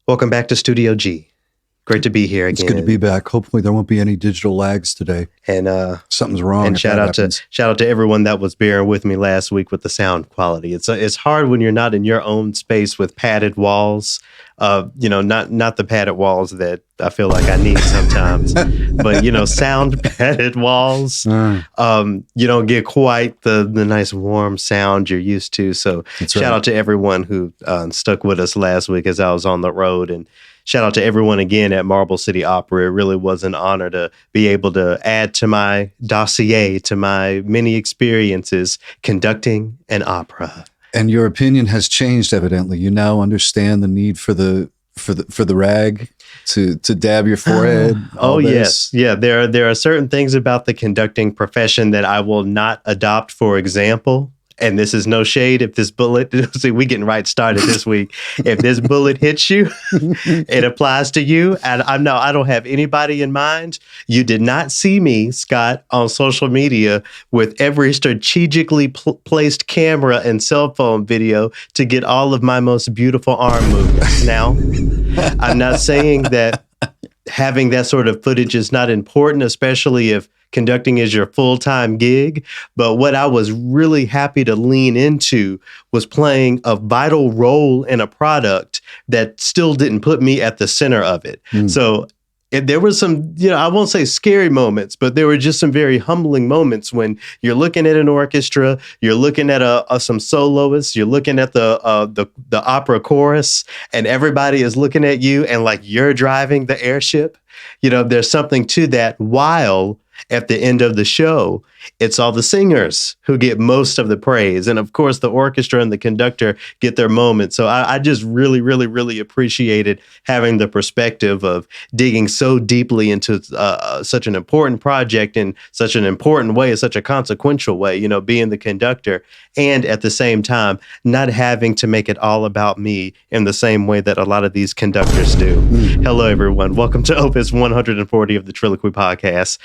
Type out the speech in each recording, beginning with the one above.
Welcome back to Studio G. Great to be here again. It's good to be back. Hopefully there won't be any digital lags today. And something's wrong. And shout out to everyone that was bearing with me last week with the sound quality. It's hard when you're not in your own space with padded walls. Not the padded walls that I feel like I need sometimes, but sound padded walls. You don't get quite the nice warm sound you're used to. So shout out to everyone who stuck with us last week as I was on the road, and shout out to everyone again at Marble City Opera. It really was an honor to be able to add to my dossier, to my many experiences conducting an opera. And your opinion has changed, evidently. You now understand the need for the rag to dab your forehead. Yes. Yeah, there are certain things about the conducting profession that I will not adopt. For example, and this is no shade, if this bullet, see, we getting right started this week. If this bullet hits you, it applies to you. And I don't have anybody in mind. You did not see me, Scott, on social media with every strategically placed camera and cell phone video to get all of my most beautiful arm movements. Now, I'm not saying that having that sort of footage is not important, especially if conducting is your full-time gig. But what I was really happy to lean into was playing a vital role in a product that still didn't put me at the center of it. So there were some, I won't say scary moments, but there were just some very humbling moments when you're looking at an orchestra, you're looking at some soloists, you're looking at the opera chorus, and everybody is looking at you and like you're driving the airship. There's something to that, while at the end of the show, it's all the singers who get most of the praise. And of course, the orchestra and the conductor get their moment. So I just really, really, really appreciated having the perspective of digging so deeply into such an important project in such an important way, in such a consequential way, being the conductor, and at the same time, not having to make it all about me in the same way that a lot of these conductors do. Hello, everyone. Welcome to Opus 140 of the Triloquy Podcast.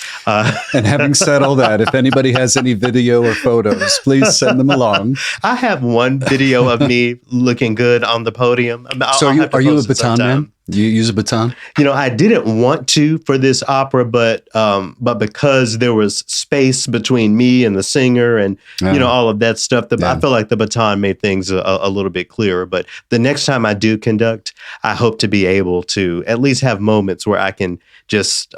And having said all that, if anybody has any video or photos, please send them along. I have one video of me looking good on the podium. So are you a baton man? Do you use a baton? I didn't want to for this opera, but because there was space between me and the singer and, all of that stuff, I feel like the baton made things a little bit clearer. But the next time I do conduct, I hope to be able to at least have moments where I can just,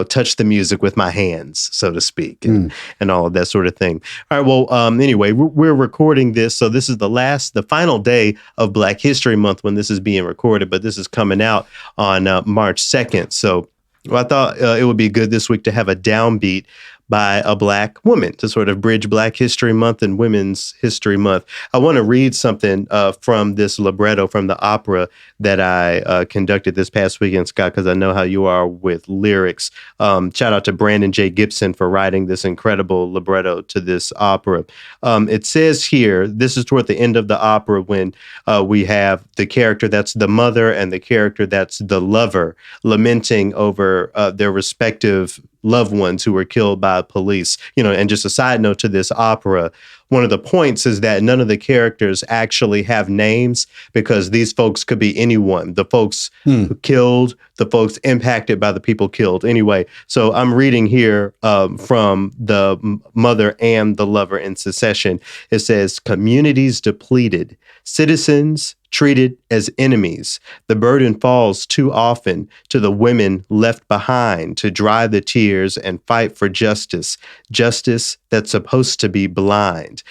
touch the music with my hands, so to speak, and all of that sort of thing. All right. Well, anyway, we're recording this. So this is the final day of Black History Month when this is being recorded, but this is coming out on March 2nd. So I thought it would be good this week to have a downbeat by a Black woman to sort of bridge Black History Month and Women's History Month. I want to read something from this libretto from the opera that I conducted this past weekend, Scott, because I know how you are with lyrics. Shout out to Brandee J Gibson for writing this incredible libretto to this opera. It says here, this is toward the end of the opera when we have the character that's the mother and the character that's the lover lamenting over their respective loved ones who were killed by police. And just a side note to this opera, one of the points is that none of the characters actually have names because these folks could be anyone. The folks who killed, the folks impacted by the people killed. Anyway, so I'm reading here from the mother and the lover in succession. It says, communities depleted, citizens treated as enemies. The burden falls too often to the women left behind to dry the tears and fight for justice, justice that's supposed to be blind.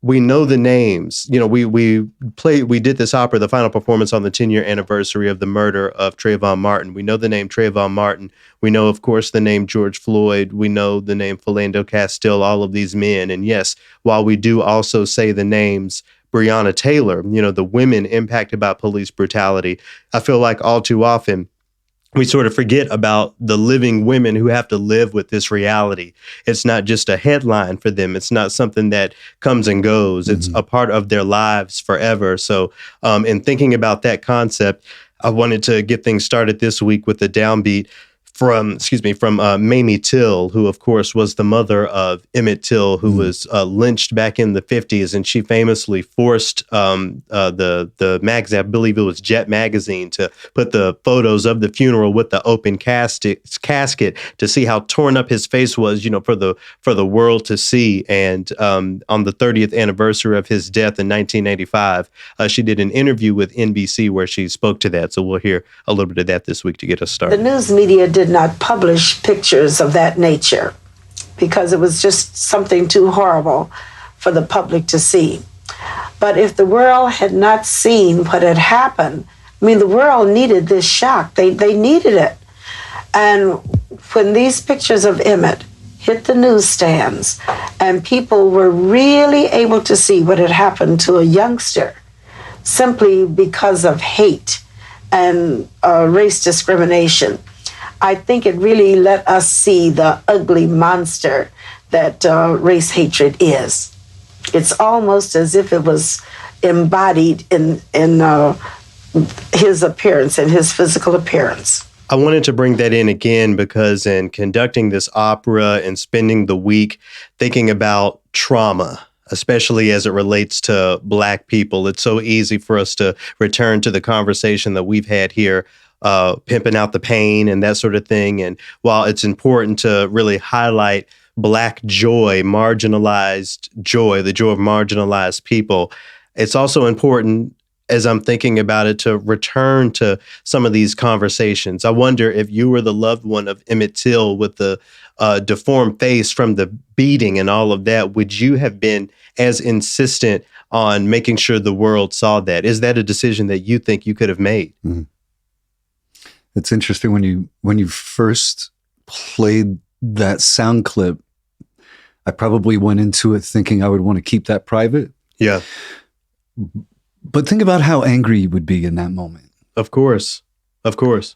We know the names. We did this opera, the final performance on the 10-year anniversary of the murder of Trayvon Martin. We know the name Trayvon Martin. We know, of course, the name George Floyd. We know the name Philando Castile, all of these men. And yes, while we do also say the names Breonna Taylor, the women impacted by police brutality, I feel like all too often we sort of forget about the living women who have to live with this reality. It's not just a headline for them. It's not something that comes and goes. It's a part of their lives forever. So in thinking about that concept, I wanted to get things started this week with a downbeat from Mamie Till, who of course was the mother of Emmett Till, who was lynched back in the 50s, and she famously forced the magazine, I believe it was Jet magazine, to put the photos of the funeral with the open casket to see how torn up his face was, for the world to see. And on the 30th anniversary of his death in 1985, she did an interview with NBC where she spoke to that. So we'll hear a little bit of that this week to get us started. The news media did not publish pictures of that nature because it was just something too horrible for the public to see. But if the world had not seen what had happened, the world needed this shock. They needed it. And when these pictures of Emmett hit the newsstands and people were really able to see what had happened to a youngster simply because of hate and race discrimination, I think it really let us see the ugly monster that race hatred is. It's almost as if it was embodied in his appearance, in his physical appearance. I wanted to bring that in again because in conducting this opera and spending the week thinking about trauma, especially as it relates to Black people, it's so easy for us to return to the conversation that we've had here, pimping out the pain and that sort of thing. And while it's important to really highlight Black joy, marginalized joy, the joy of marginalized people, it's also important, as I'm thinking about it, to return to some of these conversations. I wonder if you were the loved one of Emmett Till with the deformed face from the beating and all of that, would you have been as insistent on making sure the world saw that? Is that a decision that you think you could have made? Mm-hmm. It's interesting when you first played that sound clip, I probably went into it thinking I would want to keep that private. Yeah. But think about how angry you would be in that moment. Of course. Of course.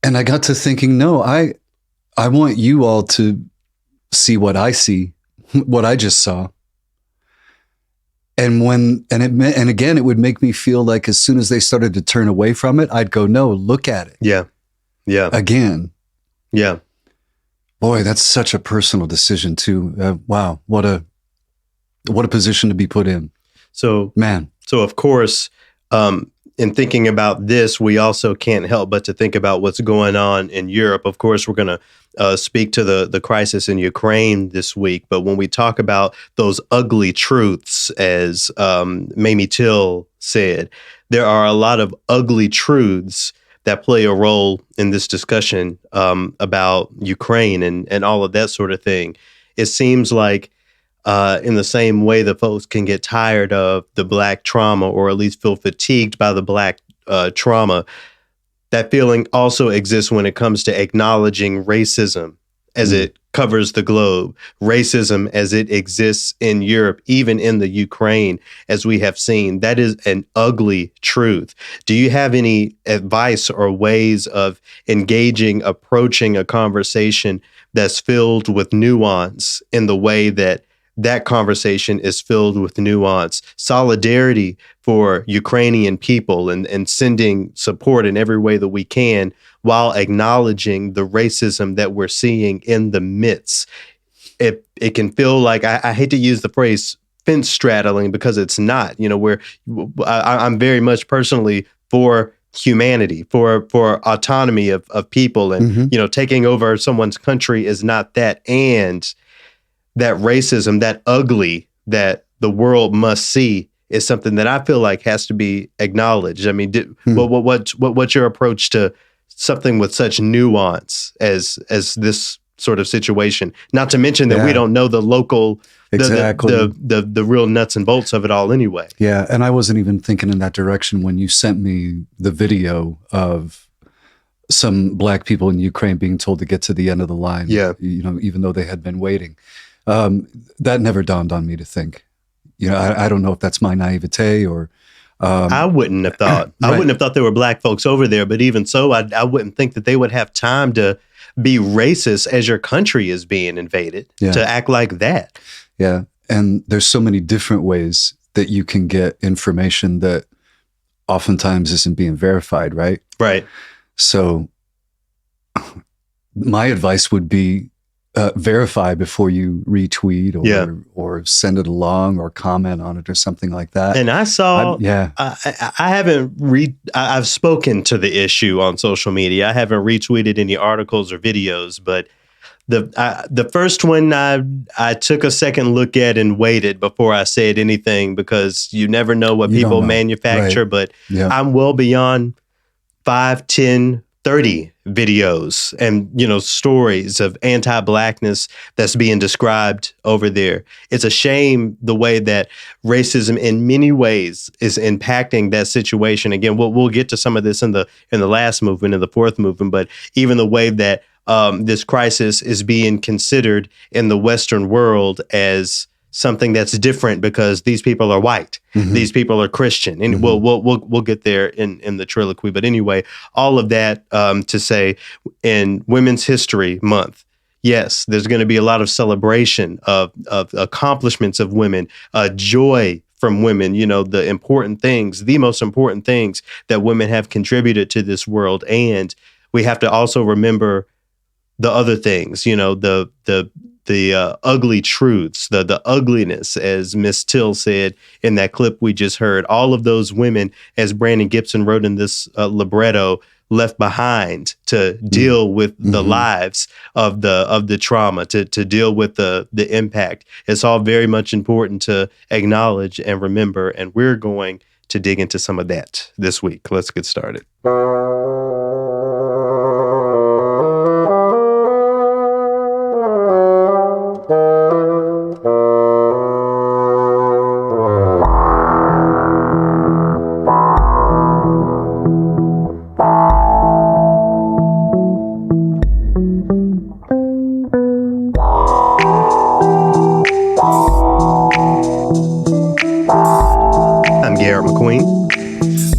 And I got to thinking, no, I want you all to see what I see, what I just saw. And again, it would make me feel like as soon as they started to turn away from it, I'd go, no, look at it. Yeah. Yeah. Again. Yeah. Boy, that's such a personal decision too. Wow. What a position to be put in. So, man. So of course, in thinking about this, we also can't help but to think about what's going on in Europe. Of course, we're going to speak to the crisis in Ukraine this week. But when we talk about those ugly truths, as Mamie Till said, there are a lot of ugly truths that play a role in this discussion about Ukraine and all of that sort of thing. It seems like in the same way that folks can get tired of the Black trauma, or at least feel fatigued by the Black trauma, that feeling also exists when it comes to acknowledging racism as it covers the globe, racism as it exists in Europe, even in the Ukraine, as we have seen. That is an ugly truth. Do you have any advice or ways of engaging, approaching a conversation that's filled with nuance in the way that that conversation is filled with nuance, solidarity for Ukrainian people, and sending support in every way that we can, while acknowledging the racism that we're seeing in the midst? It can feel like, I hate to use the phrase fence straddling, because it's not. I'm very much personally for humanity, for autonomy of people, and taking over someone's country is not that. And that racism, that ugly, that the world must see, is something that I feel like has to be acknowledged. I mean, what's your approach to something with such nuance as this sort of situation? Not to mention that we don't know the local, exactly, the real nuts and bolts of it all anyway. Yeah, and I wasn't even thinking in that direction when you sent me the video of some Black people in Ukraine being told to get to the end of the line. Yeah, even though they had been waiting. That never dawned on me to think. I don't know if that's my naivete or. I wouldn't have thought. Right. I wouldn't have thought there were Black folks over there. But even so, I wouldn't think that they would have time to be racist as your country is being invaded, to act like that. Yeah, and there's so many different ways that you can get information that oftentimes isn't being verified, right? Right. So my advice would be verify before you retweet or send it along or comment on it or something like that. And I saw, I haven't I've spoken to the issue on social media. I haven't retweeted any articles or videos, but the first one I took a second look at and waited before I said anything, because you never know what people manufacture. Right. But I'm well beyond 5, 10, 30 videos and, stories of anti-Blackness that's being described over there. It's a shame the way that racism in many ways is impacting that situation. Again, we'll get to some of this in the last movement, in the fourth movement, but even the way that this crisis is being considered in the Western world as something that's different because these people are white, these people are Christian, and we'll get there in the Triloquy. But anyway, all of that to say, in Women's History Month, yes, there's going to be a lot of celebration of accomplishments of women, joy from women, the important things, the most important things that women have contributed to this world, and we have to also remember the other things, the ugly truths, the ugliness, as Miss Till said in that clip we just heard. All of those women, as Brandon Gibson wrote in this libretto, left behind to deal with the lives of the trauma, to deal with the impact. It's all very much important to acknowledge and remember, and we're going to dig into some of that this week. Let's get started.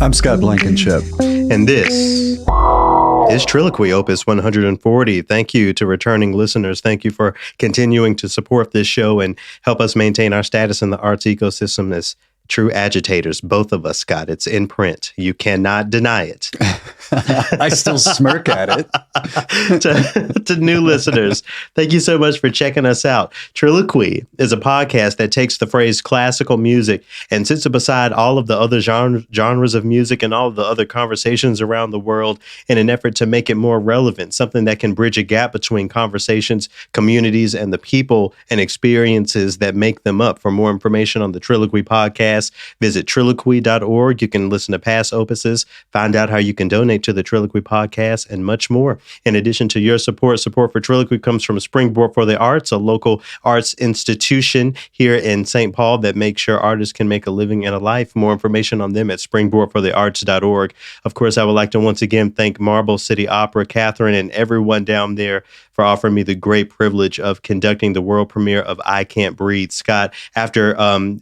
I'm Scott Blankenship. And this is Triloquy, Opus 140. Thank you to returning listeners. Thank you for continuing to support this show and help us maintain our status in the arts ecosystem as true agitators. Both of us, Scott. It's in print. You cannot deny it. I still smirk at it. to new listeners, thank you so much for checking us out. Triloquy is a podcast that takes the phrase classical music and sits it beside all of the other genres of music and all of the other conversations around the world in an effort to make it more relevant, something that can bridge a gap between conversations, communities, and the people and experiences that make them up. For more information on the Triloquy podcast, visit triloquy.org. You can listen to past opuses, find out how you can donate to the Triloquy podcast, and much more. In addition to your support for Triloquy comes from Springboard for the Arts, a local arts institution here in St. Paul that makes sure artists can make a living and a life. More information on them at springboardforthearts.org. Of course, I would like to once again thank Marble City Opera, Catherine, and everyone down there for offering me the great privilege of conducting the world premiere of I Can't Breathe. Scott, after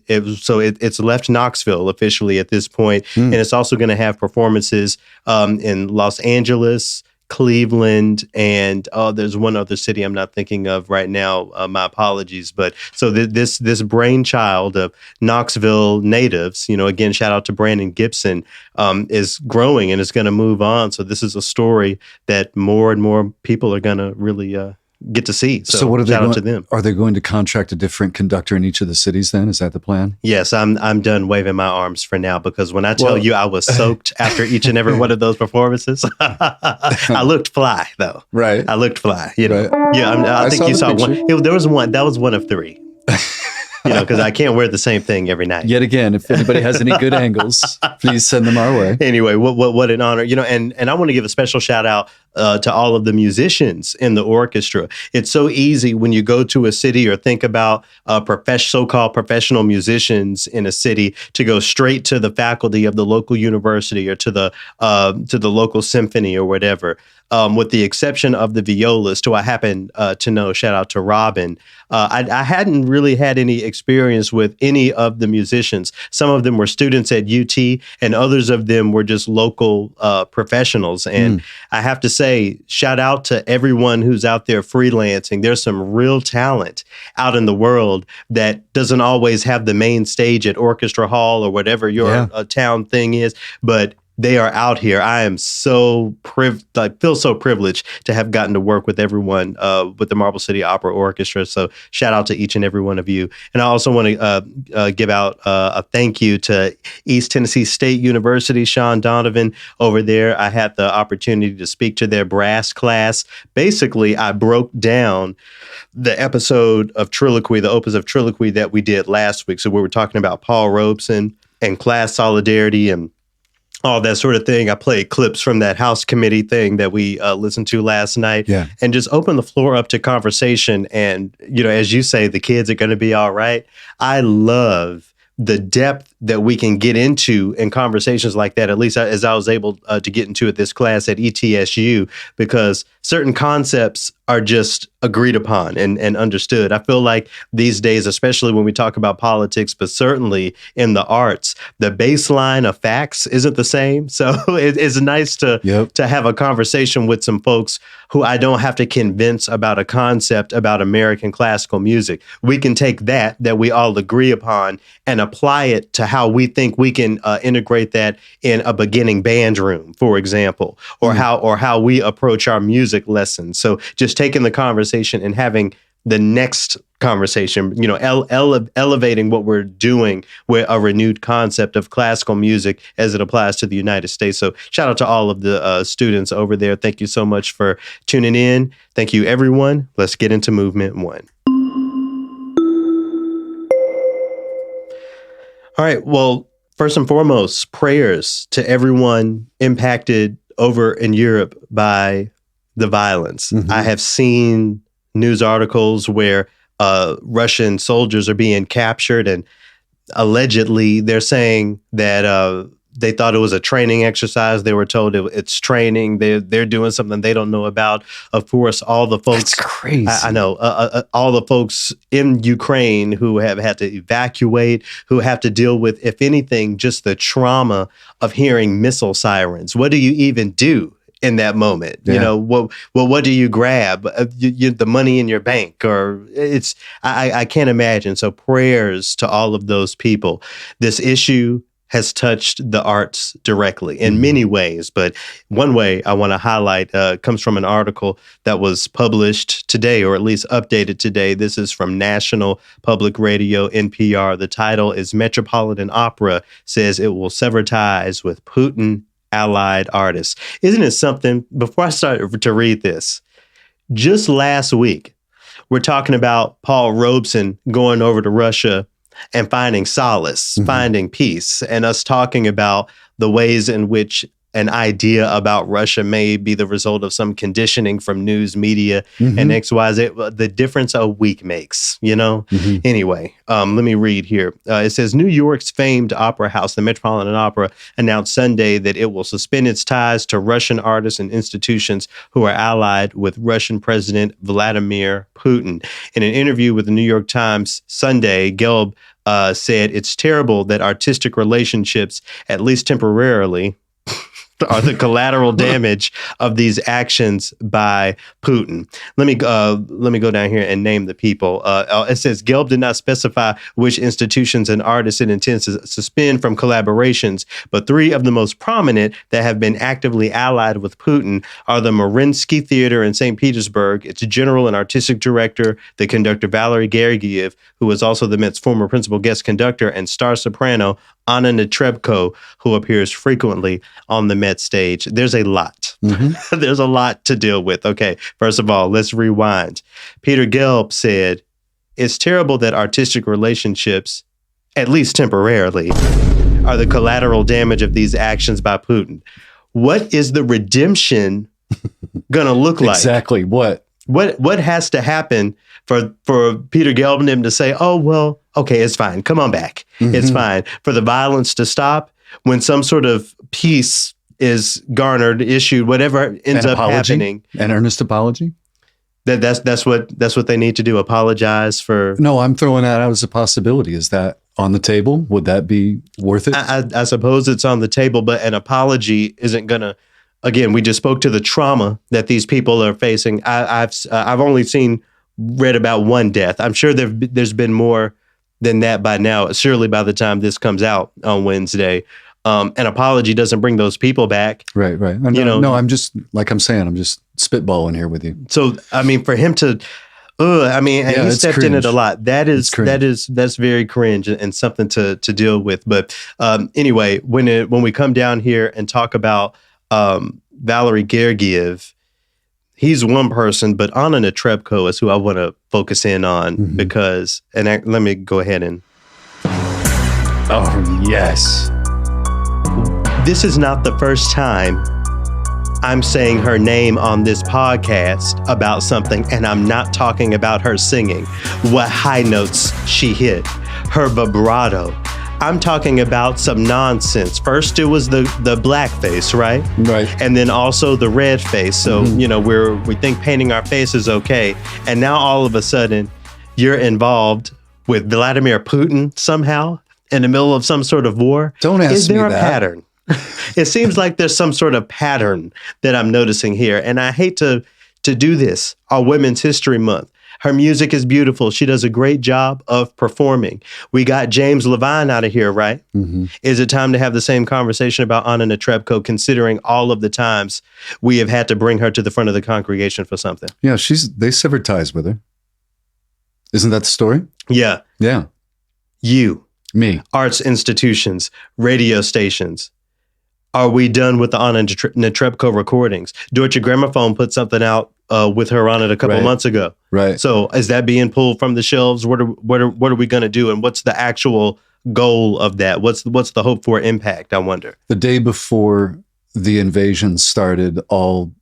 it's left Knoxville officially at this point, and it's also going to have performances in Los Angeles, Cleveland, and there's one other city I'm not thinking of right now. My apologies. But so this brainchild of Knoxville natives, again, shout out to Brandon Gibson, is growing and is going to move on. So this is a story that more and more people are going to really get to see. So what are they going to them? Are they going to contract a different conductor in each of the cities then? Is that the plan? Yes, I'm done waving my arms for now, because when I tell you I was soaked after each and every one of those performances, I looked fly though. Right. I looked fly, Right. Yeah, I think you saw one. There was one. That was one of three. Because I can't wear the same thing every night. Yet again, if anybody has any good angles, please send them our way. Anyway, what an honor. And I want to give a special shout out to all of the musicians in the orchestra. It's so easy when you go to a city or think about so-called professional musicians in a city to go straight to the faculty of the local university or to the local symphony or whatever. With the exception of the violist, who I happen to know, shout out to Robin. I hadn't really had any experience with any of the musicians. Some of them were students at UT, and others of them were just local professionals. And I have to say, shout out to everyone who's out there freelancing. There's some real talent out in the world that doesn't always have the main stage at Orchestra Hall or whatever your town thing is, but they are out here. I am so feel so privileged to have gotten to work with everyone with the Marble City Opera Orchestra. So shout out to each and every one of you. And I also want to give out a thank you to East Tennessee State University, Sean Donovan over there. I had the opportunity to speak to their brass class. Basically, I broke down the episode of Triloquy, the Opus of Triloquy that we did last week. So we were talking about Paul Robeson and class solidarity and all that sort of thing. I played clips from that House committee thing that we listened to last night, and just open the floor up to conversation. And, as you say, the kids are going to be all right. I love the depth that we can get into in conversations like that, at least as I was able to get into at this class at ETSU, because certain concepts are just agreed upon and understood. I feel like these days, especially when we talk about politics, but certainly in the arts, the baseline of facts isn't the same. So it's nice to have a conversation with some folks who I don't have to convince about a concept about American classical music. We can take that we all agree upon and apply it to how we think we can integrate that in a beginning band room, for example, or how we approach our music lessons. So just taking the conversation and having the next conversation, elevating what we're doing with a renewed concept of classical music as it applies to the United States. So shout out to all of the students over there. Thank you so much for tuning in. Thank you, everyone. Let's get into Movement 1. All right. Well, first and foremost, prayers to everyone impacted over in Europe by the violence. Mm-hmm. I have seen news articles where Russian soldiers are being captured, and allegedly they're saying that they thought it was a training exercise. They were told it's training. They're doing something they don't know about. Of course, all the folks. That's crazy. I know. All the folks in Ukraine who have had to evacuate, who have to deal with, if anything, just the trauma of hearing missile sirens. What do you even do in that moment? Yeah. What do you grab? The money in your bank, or it's. I can't imagine. So prayers to all of those people. This issue has touched the arts directly in many ways. But one way I want to highlight comes from an article that was published today, or at least updated today. This is from National Public Radio, NPR. The title is Metropolitan Opera Says It Will Sever Ties with Putin Allied Artists. Isn't it something? Before I start to read this, just last week, we're talking about Paul Robeson going over to Russia and finding solace, finding peace, and us talking about the ways in which an idea about Russia may be the result of some conditioning from news media and XYZ, the difference a week makes, Anyway, let me read here. It says, New York's famed opera house, the Metropolitan Opera, announced Sunday that it will suspend its ties to Russian artists and institutions who are allied with Russian President Vladimir Putin. In an interview with the New York Times Sunday, Gelb said, it's terrible that artistic relationships, at least temporarily, are the collateral damage of these actions by Putin. Let me go down here and name the people. It says Gelb did not specify which institutions and artists it intends to suspend from collaborations, but three of the most prominent that have been actively allied with Putin are the Mariinsky Theater in St. Petersburg, its general and artistic director, the conductor Valery Gergiev, who is also the Met's former principal guest conductor, and star soprano Anna Netrebko, who appears frequently on the Met stage. There's a lot. There's a lot to deal with. Okay, first of all, let's rewind. Peter Gelb said, it's terrible that artistic relationships, at least temporarily, are the collateral damage of these actions by Putin. What is the redemption going to look like? Exactly. What has to happen for Peter Gelb and him to say, oh, well, okay, it's fine. Come on back. It's fine. For the violence to stop, when some sort of peace is garnered, issued, whatever ends up happening. An earnest apology? That's what they need to do. Apologize for. No, I'm throwing that out as a possibility. Is that on the table? Would that be worth it? I suppose it's on the table, but an apology isn't going to. Again, we just spoke to the trauma that these people are facing. I've only read about one death. I'm sure there's been more than that by now. Surely by the time this comes out on Wednesday, An apology doesn't bring those people back. Right. No, I'm just, like I'm saying, I'm just spitballing here with you. So, I mean, for him to, and he stepped cringe. in it a lot. That's very cringe and something to deal with. But anyway, when we come down here and talk about Valery Gergiev, he's one person, but Anna Netrebko is who I want to focus in on because, let me go ahead and. Oh, yes. This is not the first time I'm saying her name on this podcast about something, and I'm not talking about her singing, what high notes she hit, her vibrato. I'm talking about some nonsense. First, it was the blackface, right? Right. And then also the red face. So, we think painting our face is okay. And now all of a sudden, you're involved with Vladimir Putin somehow in the middle of some sort of war. Don't ask me that. Is there a pattern? It seems like there's some sort of pattern that I'm noticing here. And I hate to do this on Women's History Month. Her music is beautiful. She does a great job of performing. We got James Levine out of here, right? Mm-hmm. Is it time to have the same conversation about Anna Netrebko, considering all of the times we have had to bring her to the front of the congregation for something? Yeah, they severed ties with her. Isn't that the story? Yeah. Yeah. Me. Arts institutions, radio stations. Are we done with the Anna Netrebko recordings? Deutsche Grammophon put something out with her on it a couple months ago. Right. So is that being pulled from the shelves? What are we going to do? And what's the actual goal of that? What's the hope for impact, I wonder? The day before the invasion started, all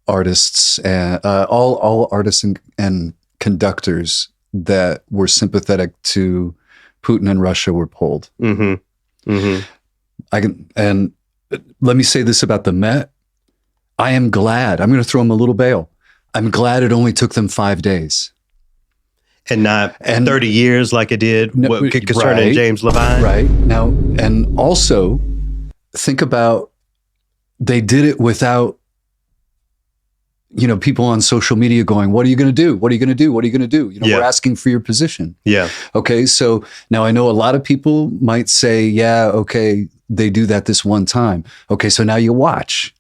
artists and all artists and conductors that were sympathetic to Putin and Russia were pulled. Mm-hmm. Mm-hmm. Let me say this about the Met. I am glad. I'm going to throw them a little bail. I'm glad it only took them 5 days. And not 30 years like it did concerning James Levine. Right. Now, and also think about, they did it without, people on social media going, what are you going to do? What are you going to do? What are you going to do? We're asking for your position. Yeah. Okay. So now I know a lot of people might say, yeah, okay, they do that this one time. Okay. So now you watch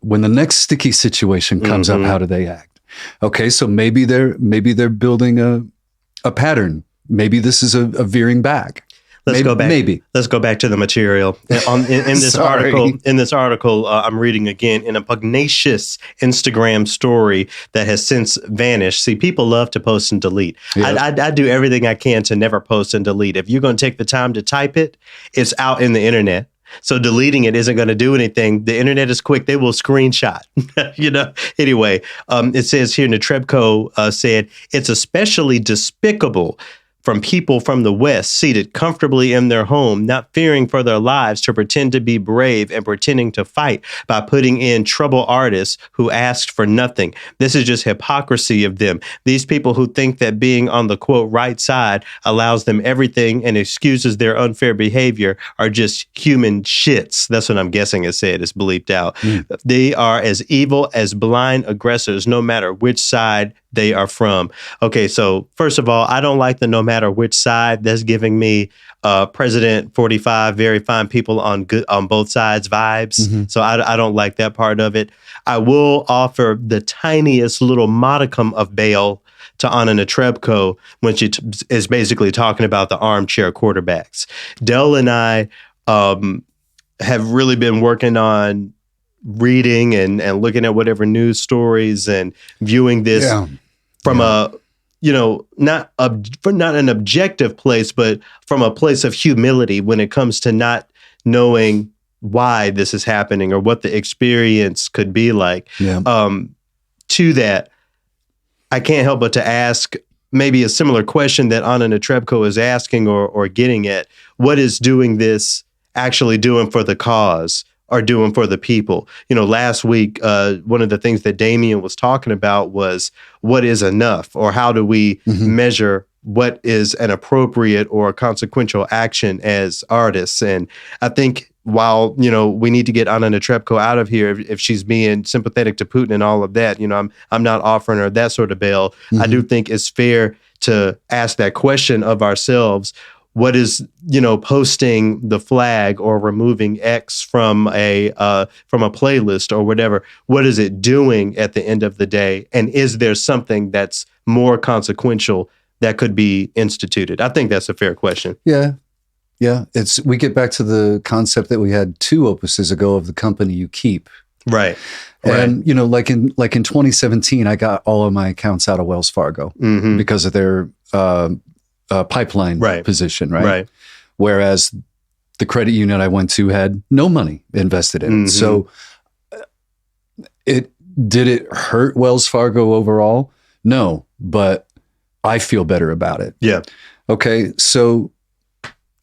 when the next sticky situation comes up, how do they act? Okay. So maybe they're building a pattern. Maybe this is a veering back. Let's go back to the material. In this article. In this article, I'm reading again in a pugnacious Instagram story that has since vanished. See, people love to post and delete. Yep. I do everything I can to never post and delete. If you're going to take the time to type it, it's out in the internet. So deleting it isn't going to do anything. The internet is quick. They will screenshot, Anyway, it says here, Netrebko said, it's especially despicable from people from the West seated comfortably in their home, not fearing for their lives, to pretend to be brave and pretending to fight by putting in trouble artists who asked for nothing. This is just hypocrisy of them. These people who think that being on the, quote, right side allows them everything and excuses their unfair behavior are just human shits. That's what I'm guessing it said. It's bleeped out. They are as evil as blind aggressors, no matter which side they are from. Okay, so first of all, I don't like the no matter which side. That's giving me President 45, very fine people on both sides vibes. Mm-hmm. So I don't like that part of it. I will offer the tiniest little modicum of bail to Anna Netrebko when she is basically talking about the armchair quarterbacks. Del and I have really been working on reading and looking at whatever news stories and viewing this from a, not an objective place, but from a place of humility when it comes to not knowing why this is happening or what the experience could be like. Yeah. To that, I can't help but to ask maybe a similar question that Anna Netrebko is asking or getting at. What is doing this actually doing for the cause? Are doing for the people. Last week, one of the things that Damien was talking about was what is enough, or how do we measure what is an appropriate or consequential action as artists. And I think while, we need to get Anna Netrebko out of here if she's being sympathetic to Putin and all of that, I'm not offering her that sort of bail. I do think it's fair to ask that question of ourselves. what is, posting the flag or removing X from a playlist or whatever, what is it doing at the end of the day? And is there something that's more consequential that could be instituted? I think that's a fair question. Yeah. Yeah. We get back to the concept that we had 2 opuses ago of the company you keep. Right. And, like in 2017, I got all of my accounts out of Wells Fargo because of their pipeline position, right? Right. Whereas the credit union I went to had no money invested in it. So did it hurt Wells Fargo overall? No, but I feel better about it. Yeah. Okay. So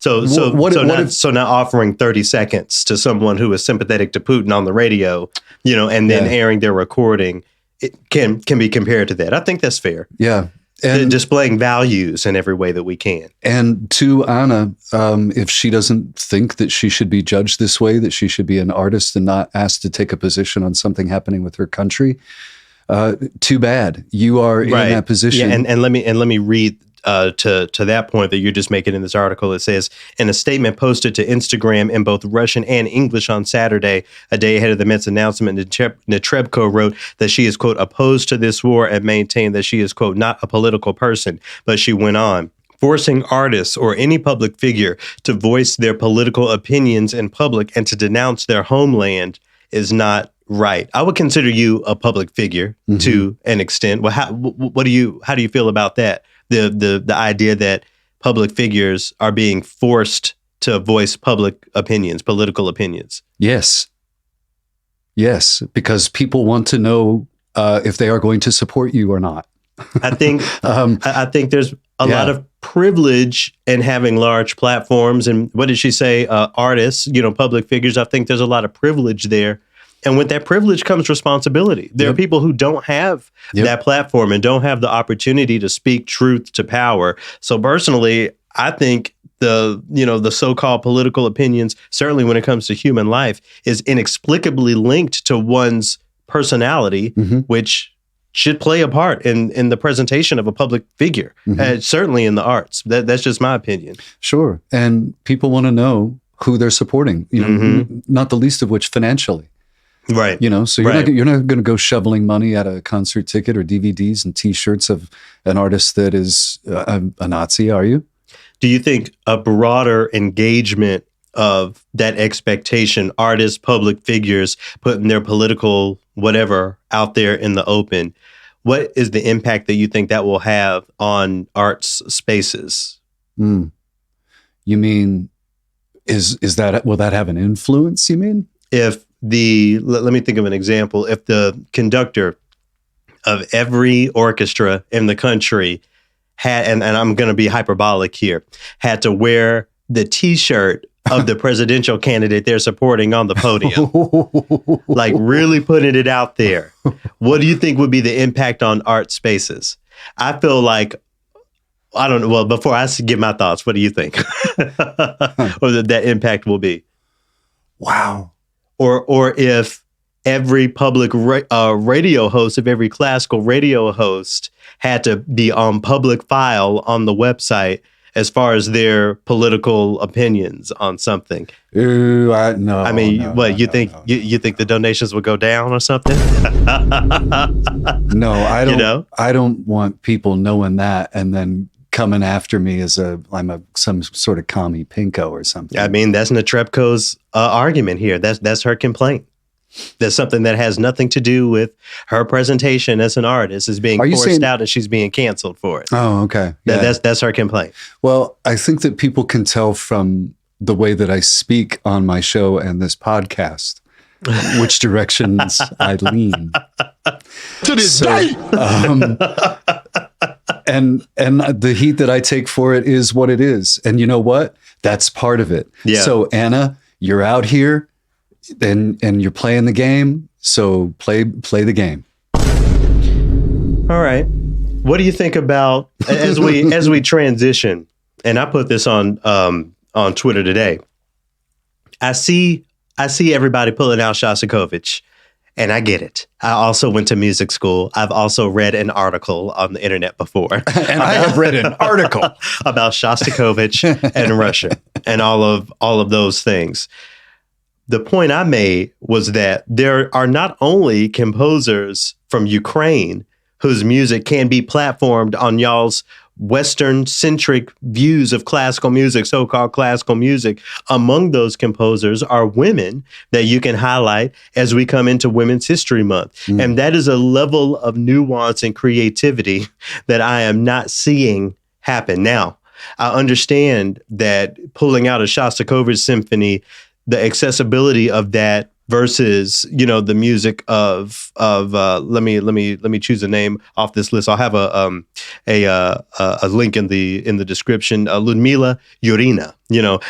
now offering 30 seconds to someone who is sympathetic to Putin on the radio, and then airing their recording, it can be compared to that. I think that's fair. Yeah. And displaying values in every way that we can. And to Anna, if she doesn't think that she should be judged this way, that she should be an artist and not asked to take a position on something happening with her country, too bad. You are in that position. Yeah, and let me read to that point that you're just making in this article. It says, in a statement posted to Instagram in both Russian and English on Saturday, a day ahead of the Met's announcement, Netrebko wrote that she is, quote, opposed to this war and maintained that she is, quote, not a political person. But she went on, forcing artists or any public figure to voice their political opinions in public and to denounce their homeland is not right. I would consider you a public figure to an extent. Well, how do you feel about that? The idea that public figures are being forced to voice public opinions, political opinions. Yes, because people want to know if they are going to support you or not. I think I think there's a lot of privilege in having large platforms. And what did she say? Artists, public figures. I think there's a lot of privilege there. And with that privilege comes responsibility. There are people who don't have that platform and don't have the opportunity to speak truth to power. So personally, I think the so-called political opinions, certainly when it comes to human life, is inexplicably linked to one's personality, which should play a part in the presentation of a public figure, certainly in the arts. That's just my opinion. Sure. And people want to know who they're supporting, not the least of which financially. Right. So you're not going to go shoveling money at a concert ticket or DVDs and T-shirts of an artist that is a Nazi, are you? Do you think a broader engagement of that expectation, artists, public figures putting their political whatever out there in the open, what is the impact that you think that will have on arts spaces? You mean, will that have an influence, you mean? Let me think of an example. If the conductor of every orchestra in the country had, and I'm going to be hyperbolic here, had to wear the T-shirt of the presidential candidate they're supporting on the podium, like really putting it out there, what do you think would be the impact on art spaces? I feel like, I don't know. Well, before I give my thoughts, what do you think? Or that impact will be? Wow. Or if every public radio host, if every classical radio host had to be on public file on the website as far as their political opinions on something. Ooh, no. I mean, you think the donations would go down or something? No, I don't. I don't want people knowing that and then coming after me as I'm some sort of commie pinko or something. I mean, that's Netrebko's argument here. That's her complaint. That's something that has nothing to do with her presentation as an artist is being forced out and she's being canceled for it. Oh, okay. Yeah. That's her complaint. Well, I think that people can tell from the way that I speak on my show and this podcast which directions I lean. To this day. And the heat that I take for it is what it is. And you know what? That's part of it. Yeah. So Anna, you're out here and you're playing the game. So play the game. All right. What do you think about as we transition? And I put this on Twitter today. I see everybody pulling out Shostakovich. And I get it. I also went to music school. I've also read an article on the internet before. And I have read an article about Shostakovich and Russia and all of those things. The point I made was that there are not only composers from Ukraine whose music can be platformed on y'all's Western-centric views of classical music, so-called classical music. Among those composers are women that you can highlight as we come into Women's History Month. And that is a level of nuance and creativity that I am not seeing happen. Now, I understand that pulling out a Shostakovich symphony, the accessibility of that versus, the music of let me choose a name off this list. I'll have a link in the description. Ludmila Urina.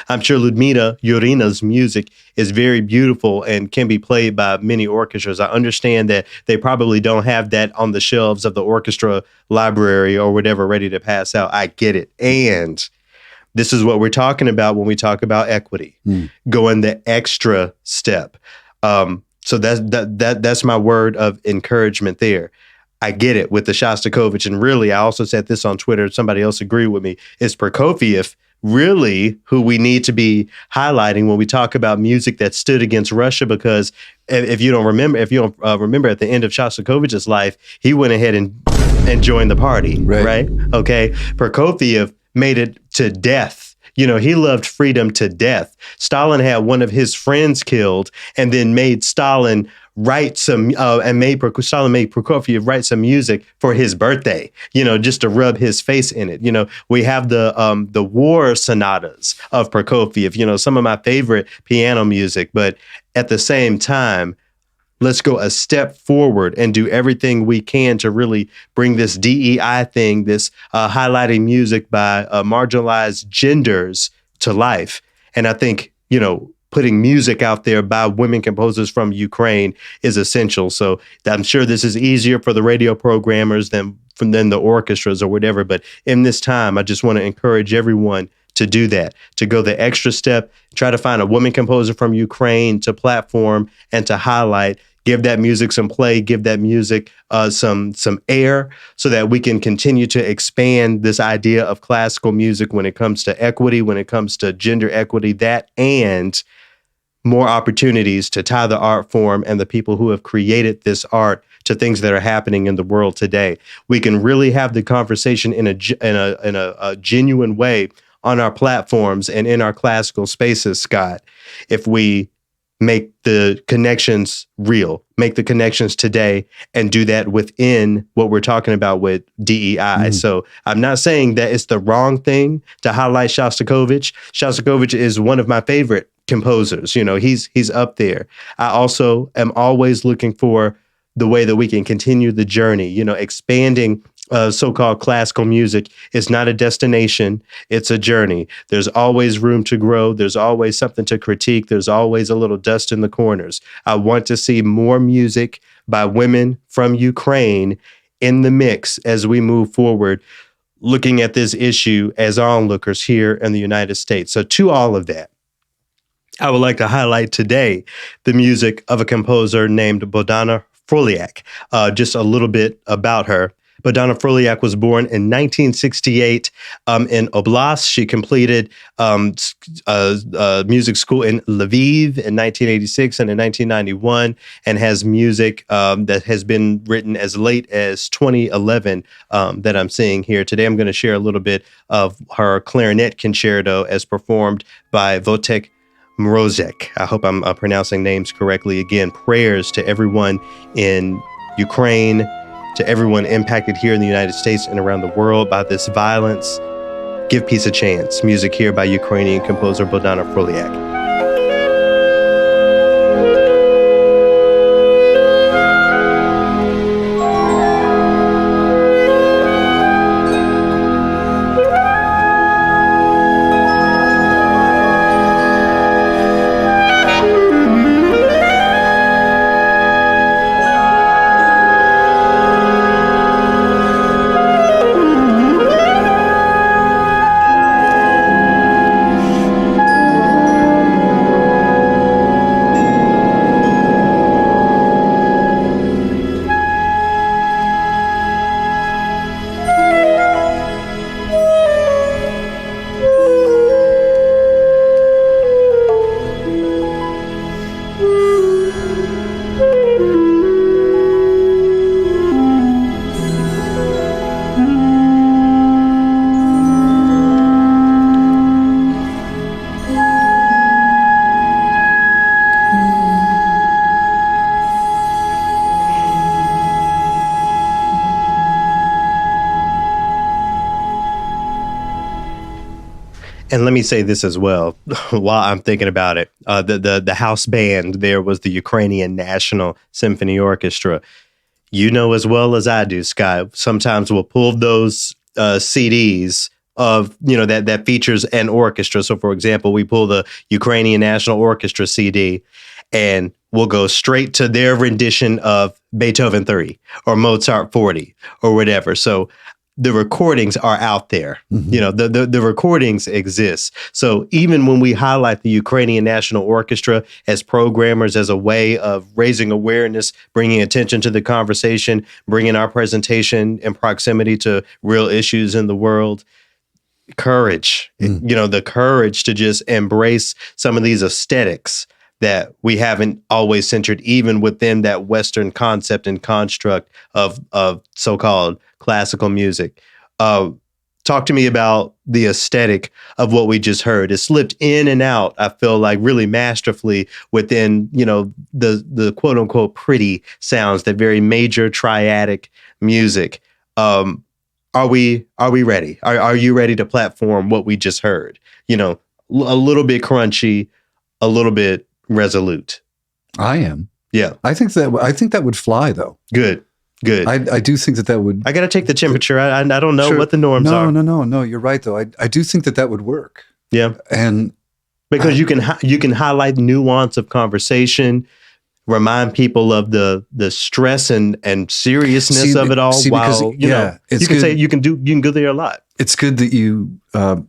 I'm sure Ludmila Urina's music is very beautiful and can be played by many orchestras. I understand that they probably don't have that on the shelves of the orchestra library or whatever ready to pass out. I get it. And this is what we're talking about when we talk about equity, going the extra step. So that's my word of encouragement there. I get it with the Shostakovich. And really, I also said this on Twitter. Somebody else agreed with me. It's Prokofiev really who we need to be highlighting when we talk about music that stood against Russia, because if you don't remember at the end of Shostakovich's life, he went ahead and joined the party, right? Okay. Prokofiev made it to death. He loved freedom to death. Stalin had one of his friends killed and then made Stalin write some, Stalin made Prokofiev write some music for his birthday, just to rub his face in it. We have the war sonatas of Prokofiev, some of my favorite piano music, but at the same time, let's go a step forward and do everything we can to really bring this DEI thing, this highlighting music by marginalized genders to life. And I think, putting music out there by women composers from Ukraine is essential. So I'm sure this is easier for the radio programmers than the orchestras or whatever. But in this time, I just want to encourage everyone to do that, to go the extra step, try to find a woman composer from Ukraine to platform and to highlight, give that music some play, give that music some air so that we can continue to expand this idea of classical music when it comes to equity, when it comes to gender equity, that and more opportunities to tie the art form and the people who have created this art to things that are happening in the world today. We can really have the conversation in a genuine way on our platforms and in our classical spaces, Scott, if we make the connections real, make the connections today, and do that within what we're talking about with DEI. So I'm not saying that it's the wrong thing to highlight Shostakovich. Shostakovich is one of my favorite composers. He's up there. I also am always looking for the way that we can continue the journey, expanding so-called classical music is not a destination, it's a journey. There's always room to grow. There's always something to critique. There's always a little dust in the corners. I want to see more music by women from Ukraine in the mix as we move forward, looking at this issue as onlookers here in the United States. So to all of that, I would like to highlight today the music of a composer named Bohdana Frolyak, just a little bit about her. Bohdana Frolyak was born in 1968 in Oblast. She completed music school in Lviv in 1986 and in 1991, and has music that has been written as late as 2011 that I'm seeing here. Today I'm going to share a little bit of her clarinet concerto as performed by Wojtek Mrozek. I hope I'm pronouncing names correctly. Again, prayers to everyone in Ukraine, to everyone impacted here in the United States and around the world by this violence. Give peace a chance. Music here by Ukrainian composer Bohdana Frolyak. And let me say this as well, while I'm thinking about it. The house band there was the Ukrainian National Symphony Orchestra. You know as well as I do, Sky, sometimes we'll pull those CDs of, that features an orchestra. So, for example, we pull the Ukrainian National Orchestra CD and we'll go straight to their rendition of Beethoven 3 or Mozart 40 or whatever. So the recordings are out there. Mm-hmm. The recordings exist. So even when we highlight the Ukrainian National Orchestra as programmers, as a way of raising awareness, bringing attention to the conversation, bringing our presentation in proximity to real issues in the world, courage, the courage to just embrace some of these aesthetics that we haven't always centered even within that Western concept and construct of so-called classical music. Talk to me about the aesthetic of what we just heard. It slipped in and out, I feel like, really masterfully within, the quote unquote pretty sounds, that very major triadic music. Are we ready? Are you ready to platform what we just heard? A little bit crunchy, a little bit resolute. I am. Yeah. I think that would fly though. Good. I do think that would. I got to take the temperature. I don't know what the norms are. No. You're right though. I do think that would work. Yeah. And because you can highlight nuance of conversation, remind people of the stress and seriousness of it all. While you can go there a lot. It's good that you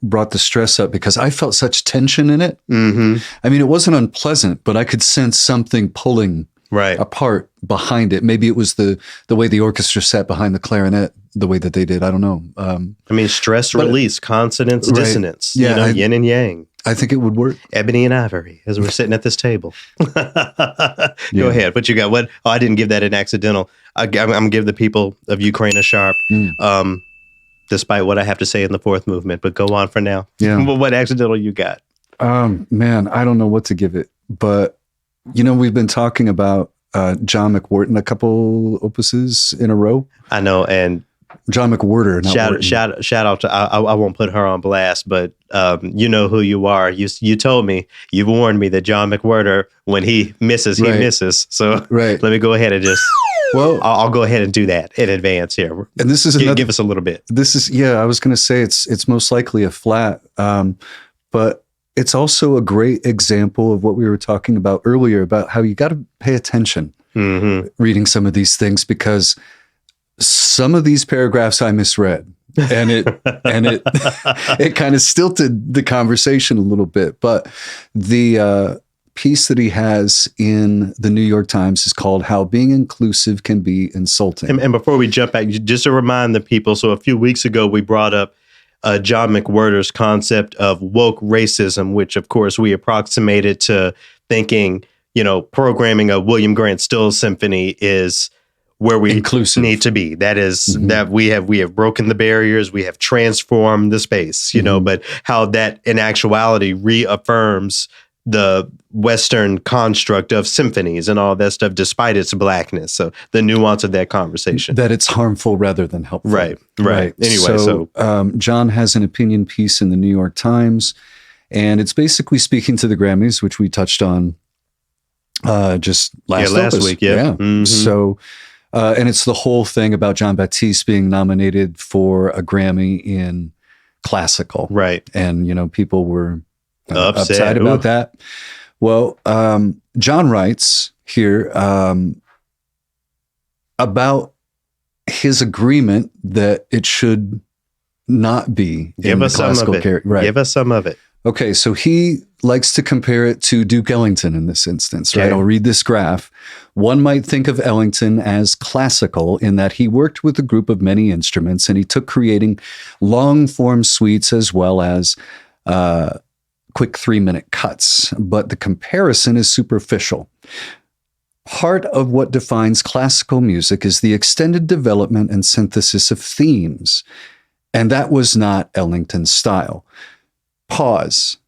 brought the stress up because I felt such tension in it. Mm-hmm. I mean, it wasn't unpleasant, but I could sense something pulling apart behind it. Maybe it was the way the orchestra sat behind the clarinet, the way that they did. I don't know. Stress release, consonance, dissonance, yin and yang. I think it would work. Ebony and ivory, as we're sitting at this table. Go ahead. What you got? What? Oh, I didn't give that an accidental. I'm going to give the people of Ukraine a sharp, despite what I have to say in the fourth movement. But go on for now. Yeah. What accidental you got? Man, I don't know what to give it. But, we've been talking about John McWhorton a couple opuses in a row. I know. And John McWhorter. Shout out to, I won't put her on blast, but you know who you are. You told me, you warned me that John McWhorter, when he misses, he misses. So let me go ahead and just, I'll go ahead and do that in advance here. And this is give us a little bit. This is, I was going to say it's most likely a flat, but it's also a great example of what we were talking about earlier about how you got to pay attention reading some of these things, because some of these paragraphs I misread, and it kind of stilted the conversation a little bit. But the piece that he has in the New York Times is called "How Being Inclusive Can Be Insulting." And before we jump back, just to remind the people, so a few weeks ago we brought up John McWhorter's concept of woke racism, which of course we approximated to thinking, programming a William Grant Still symphony is where we need to be. That is that we have broken the barriers, we have transformed the space, but how that in actuality reaffirms the Western construct of symphonies and all that stuff, despite its blackness. So the nuance of that conversation. That it's harmful rather than helpful. Right. Anyway, so John has an opinion piece in the New York Times, and it's basically speaking to the Grammys, which we touched on just last week. Yeah. Mm-hmm. So, and it's the whole thing about John Batiste being nominated for a Grammy in classical. Right. And, people were upset about that. Well, John writes here about his agreement that it should not be in the classical character. Right. Give us some of it. Okay, so he likes to compare it to Duke Ellington in this instance, right? I'll read this graph. One might think of Ellington as classical in that he worked with a group of many instruments and he took creating long-form suites as well as quick 3-minute cuts, but the comparison is superficial. Part of what defines classical music is the extended development and synthesis of themes, and that was not Ellington's style. Pause.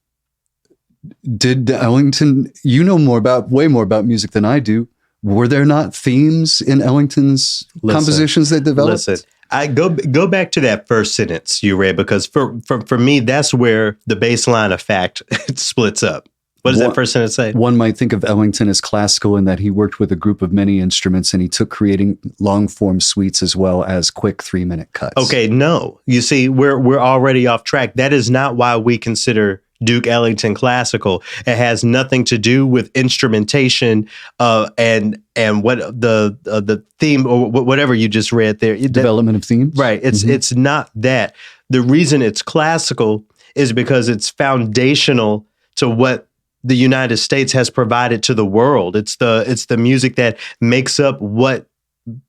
Did Ellington, way more about music than I do. Were there not themes in Ellington's compositions that developed? Listen, I go back to that first sentence you read, because for me, that's where the baseline of fact splits up. What does that first sentence say? One might think of Ellington as classical in that he worked with a group of many instruments, and he took creating long-form suites as well as quick 3-minute cuts. Okay, no. You see, we're already off track. That is not why we consider Duke Ellington classical. It has nothing to do with instrumentation and what the theme or whatever you just read there. Development of themes? Right. It's not that. The reason it's classical is because it's foundational to what the United States has provided to the world. It's the music that makes up what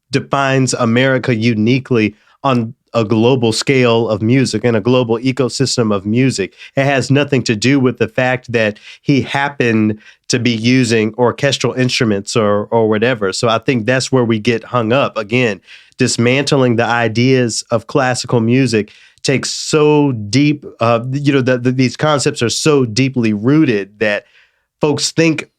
defines America uniquely on a global scale of music and a global ecosystem of music. It has nothing to do with the fact that he happened to be using orchestral instruments or whatever. So I think that's where we get hung up. Again, dismantling the ideas of classical music takes so deep, these concepts are so deeply rooted that folks think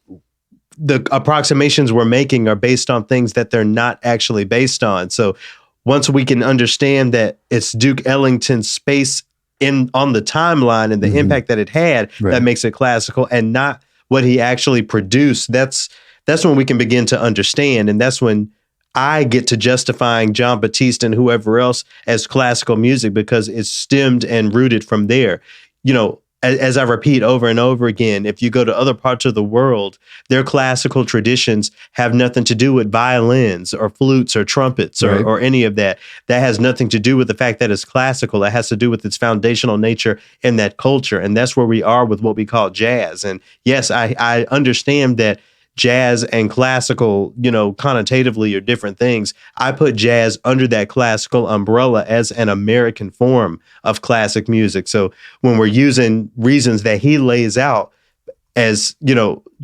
the approximations we're making are based on things that they're not actually based on. So once we can understand that it's Duke Ellington's space on the timeline and the impact that it had, that makes it classical, and not what he actually produced, that's when we can begin to understand. And that's when I get to justifying John Batiste and whoever else as classical music, because it's stemmed and rooted from there. You know, as I repeat over and over again, if you go to other parts of the world, their classical traditions have nothing to do with violins or flutes or trumpets or any of that. That has nothing to do with the fact that it's classical. It has to do with its foundational nature in that culture. And that's where we are with what we call jazz. And yes, I understand that jazz and classical, connotatively are different things. I put jazz under that classical umbrella as an American form of classic music. So when we're using reasons that he lays out as,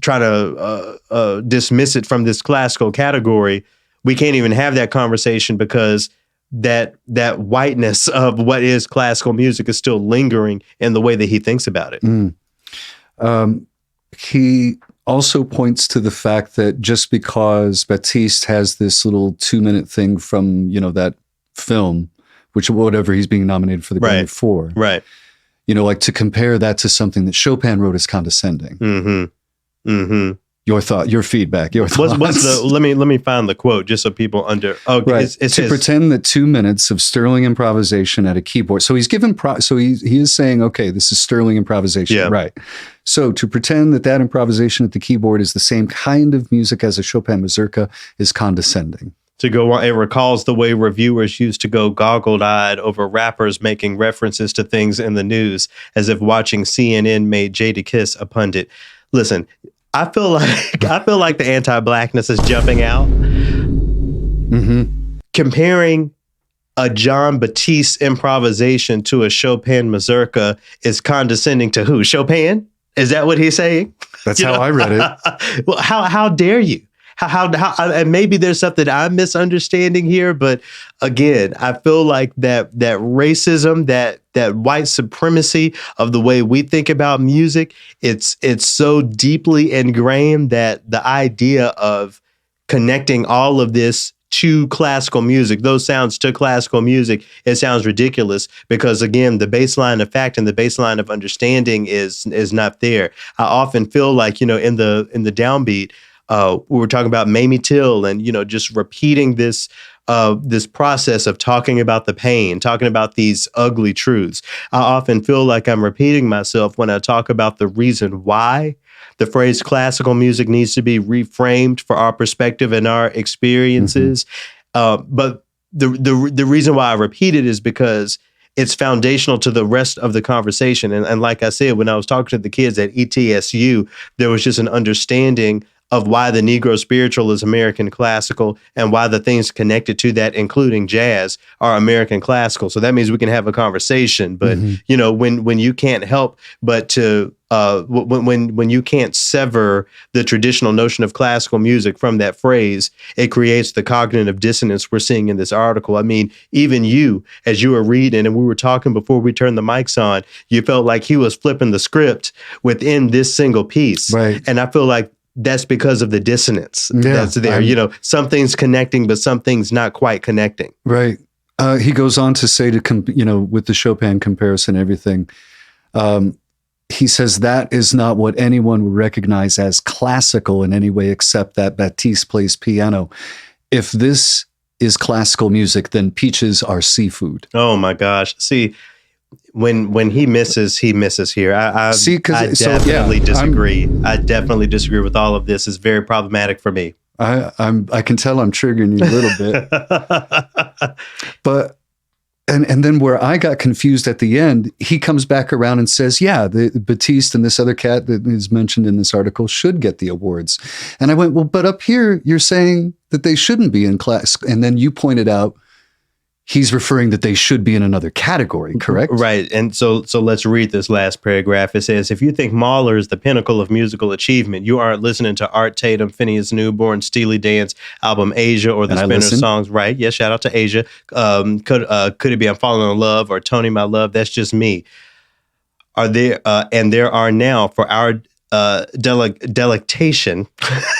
trying to dismiss it from this classical category, we can't even have that conversation, because that whiteness of what is classical music is still lingering in the way that he thinks about it. He also points to the fact that just because Batiste has this little 2-minute thing from, that film, which whatever he's being nominated for the Grammy for. Right. Like to compare that to something that Chopin wrote as condescending. Your thought, your feedback, your thoughts. Let me find the quote just so people Okay, it says, pretend that 2 minutes of sterling improvisation at a keyboard. So he's given he is saying, okay, this is sterling improvisation, right? So to pretend that improvisation at the keyboard is the same kind of music as a Chopin mazurka is condescending. To go on, it recalls the way reviewers used to go goggled-eyed over rappers making references to things in the news, as if watching CNN made Jadakiss a pundit. Listen, I feel like the anti-blackness is jumping out. Comparing a John Batiste improvisation to a Chopin mazurka is condescending to who? Chopin? Is that what he's saying? That's how I read it. Well, how dare you? How and maybe there's something I'm misunderstanding here, but again, I feel like that racism, that white supremacy of the way we think about music, it's so deeply ingrained that the idea of connecting all of this to classical music, those sounds to classical music, it sounds ridiculous, because again, the baseline of fact and the baseline of understanding is not there. I often feel like, in the downbeat, we were talking about Mamie Till and, just repeating this process of talking about the pain, talking about these ugly truths. I often feel like I'm repeating myself when I talk about the reason why the phrase classical music needs to be reframed for our perspective and our experiences. But the reason why I repeat it is because it's foundational to the rest of the conversation. And like I said, when I was talking to the kids at ETSU, there was just an understanding of why the Negro spiritual is American classical and why the things connected to that, including jazz, are American classical. So that means we can have a conversation. But, when you can't help but to, when you can't sever the traditional notion of classical music from that phrase, it creates the cognitive dissonance we're seeing in this article. I mean, even you, as you were reading and we were talking before we turned the mics on, you felt like he was flipping the script within this single piece. Right. And I feel like that's because of the dissonance that's there. Something's connecting, but something's not quite connecting. Right. He goes on to say with the Chopin comparison and everything, he says that is not what anyone would recognize as classical in any way except that Batiste plays piano. If this is classical music, then peaches are seafood. Oh my gosh. See, when he misses here. I definitely disagree. I definitely disagree with all of this. It's very problematic for me. I can tell I'm triggering you a little bit. But and then where I got confused at the end, he comes back around and says, yeah, the Batiste and this other cat that is mentioned in this article should get the awards. And I went, well, but up here you're saying that they shouldn't be in class. And then you pointed out he's referring that they should be in another category, correct? Right. And so let's read this last paragraph. It says, if you think Mahler is the pinnacle of musical achievement, you aren't listening to Art Tatum, Phineas Newborn, Steely Dan's album Asia, or the Spinner songs. Right. Yeah. Shout out to Asia. Could it be I'm Falling in Love or Tony, My Love? That's just me. Are there and there are now for our delectation.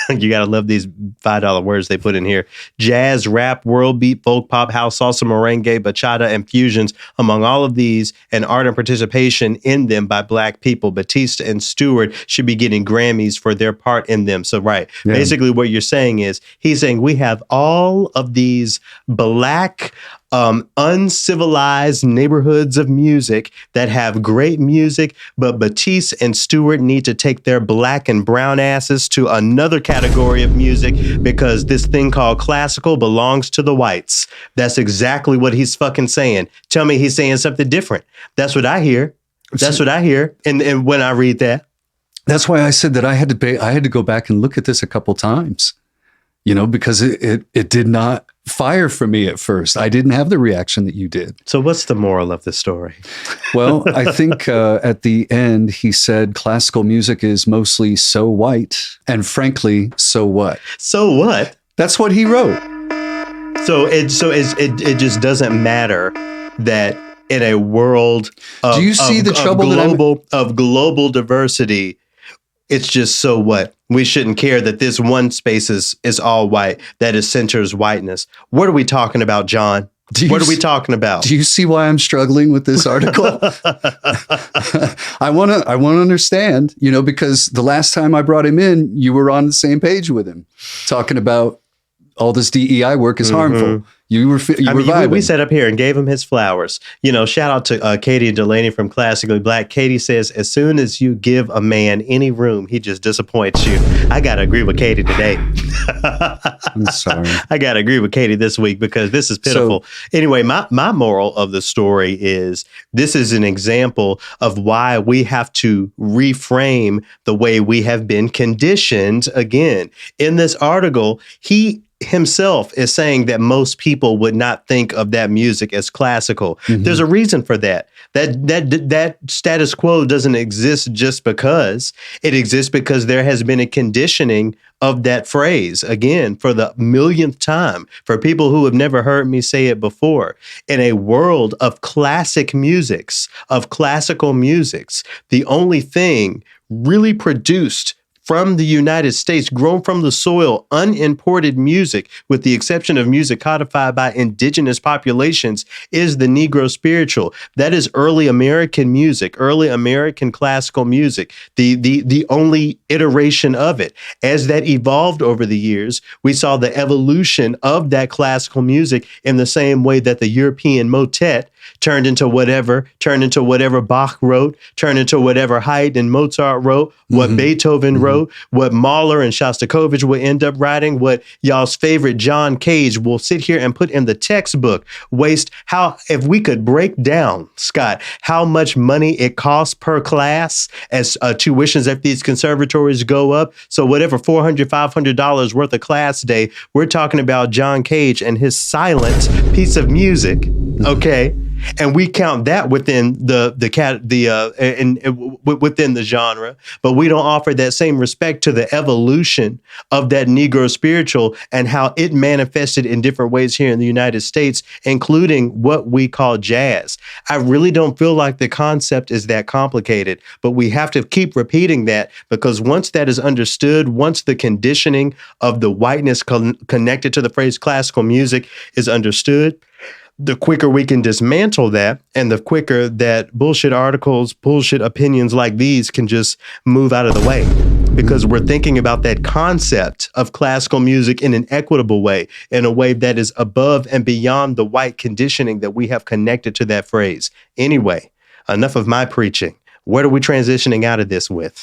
You gotta love these $5 words they put in here. Jazz, rap, world beat, folk, pop, house, salsa, merengue, bachata, and fusions. Among all of these, and art and participation in them by Black people, Batiste and Stewart should be getting Grammys for their part in them. So, basically, what you're saying is he's saying we have all of these Black uncivilized neighborhoods of music that have great music, but Batiste and Stewart need to take their Black and brown asses to another category of music because this thing called classical belongs to the whites. That's exactly what he's fucking saying. Tell me he's saying something different. That's what I hear. That's what I hear. And when I read that. That's why I said that I had to go back and look at this a couple times, because it did not fire for me at first. I didn't have the reaction that you did. So what's the moral of the story? Well, I think at the end, he said classical music is mostly so white and frankly, so what? So what? That's what he wrote. So it just doesn't matter that in a world of, do you see the trouble of global diversity, it's just so what? We shouldn't care that this one space is all white, that it centers whiteness. What are we talking about, John? What are we talking about? Do you see why I'm struggling with this article? I want to understand, because the last time I brought him in, you were on the same page with him, talking about all this DEI work is harmful. You were vibing. We sat up here and gave him his flowers. Shout out to Katie and Delaney from Classically Black. Katie says, as soon as you give a man any room, he just disappoints you. I got to agree with Katie today. I'm sorry. I got to agree with Katie this week because this is pitiful. Anyway, my moral of the story is this is an example of why we have to reframe the way we have been conditioned. Again, in this article, he himself is saying that most people would not think of that music as classical. Mm-hmm. There's a reason for that. That status quo doesn't exist just because. It exists because there has been a conditioning of that phrase, again, for the millionth time, for people who have never heard me say it before. In a world of classical musics, the only thing really produced from the United States, grown from the soil, unimported music, with the exception of music codified by indigenous populations, is the Negro spiritual. That is early American music, early American classical music, the only iteration of it. As that evolved over the years, we saw the evolution of that classical music in the same way that the European motet turned into whatever Bach wrote, turned into whatever Haydn and Mozart wrote, what Beethoven wrote, what Mahler and Shostakovich would end up writing, what y'all's favorite John Cage will sit here and put in the textbook. If we could break down, Scott, how much money it costs per class as tuitions at these conservatories go up. So whatever $400, $500 worth of class day, we're talking about John Cage and his silent piece of music. Okay. And we count that within within the genre, but we don't offer that same respect to the evolution of that Negro spiritual and how it manifested in different ways here in the United States, including what we call jazz. I really don't feel like the concept is that complicated, but we have to keep repeating that because once that is understood, once the conditioning of the whiteness connected to the phrase classical music is understood, the quicker we can dismantle that, and the quicker that bullshit articles, bullshit opinions like these can just move out of the way. Because we're thinking about that concept of classical music in an equitable way, in a way that is above and beyond the white conditioning that we have connected to that phrase. Anyway, enough of my preaching. What are we transitioning out of this with?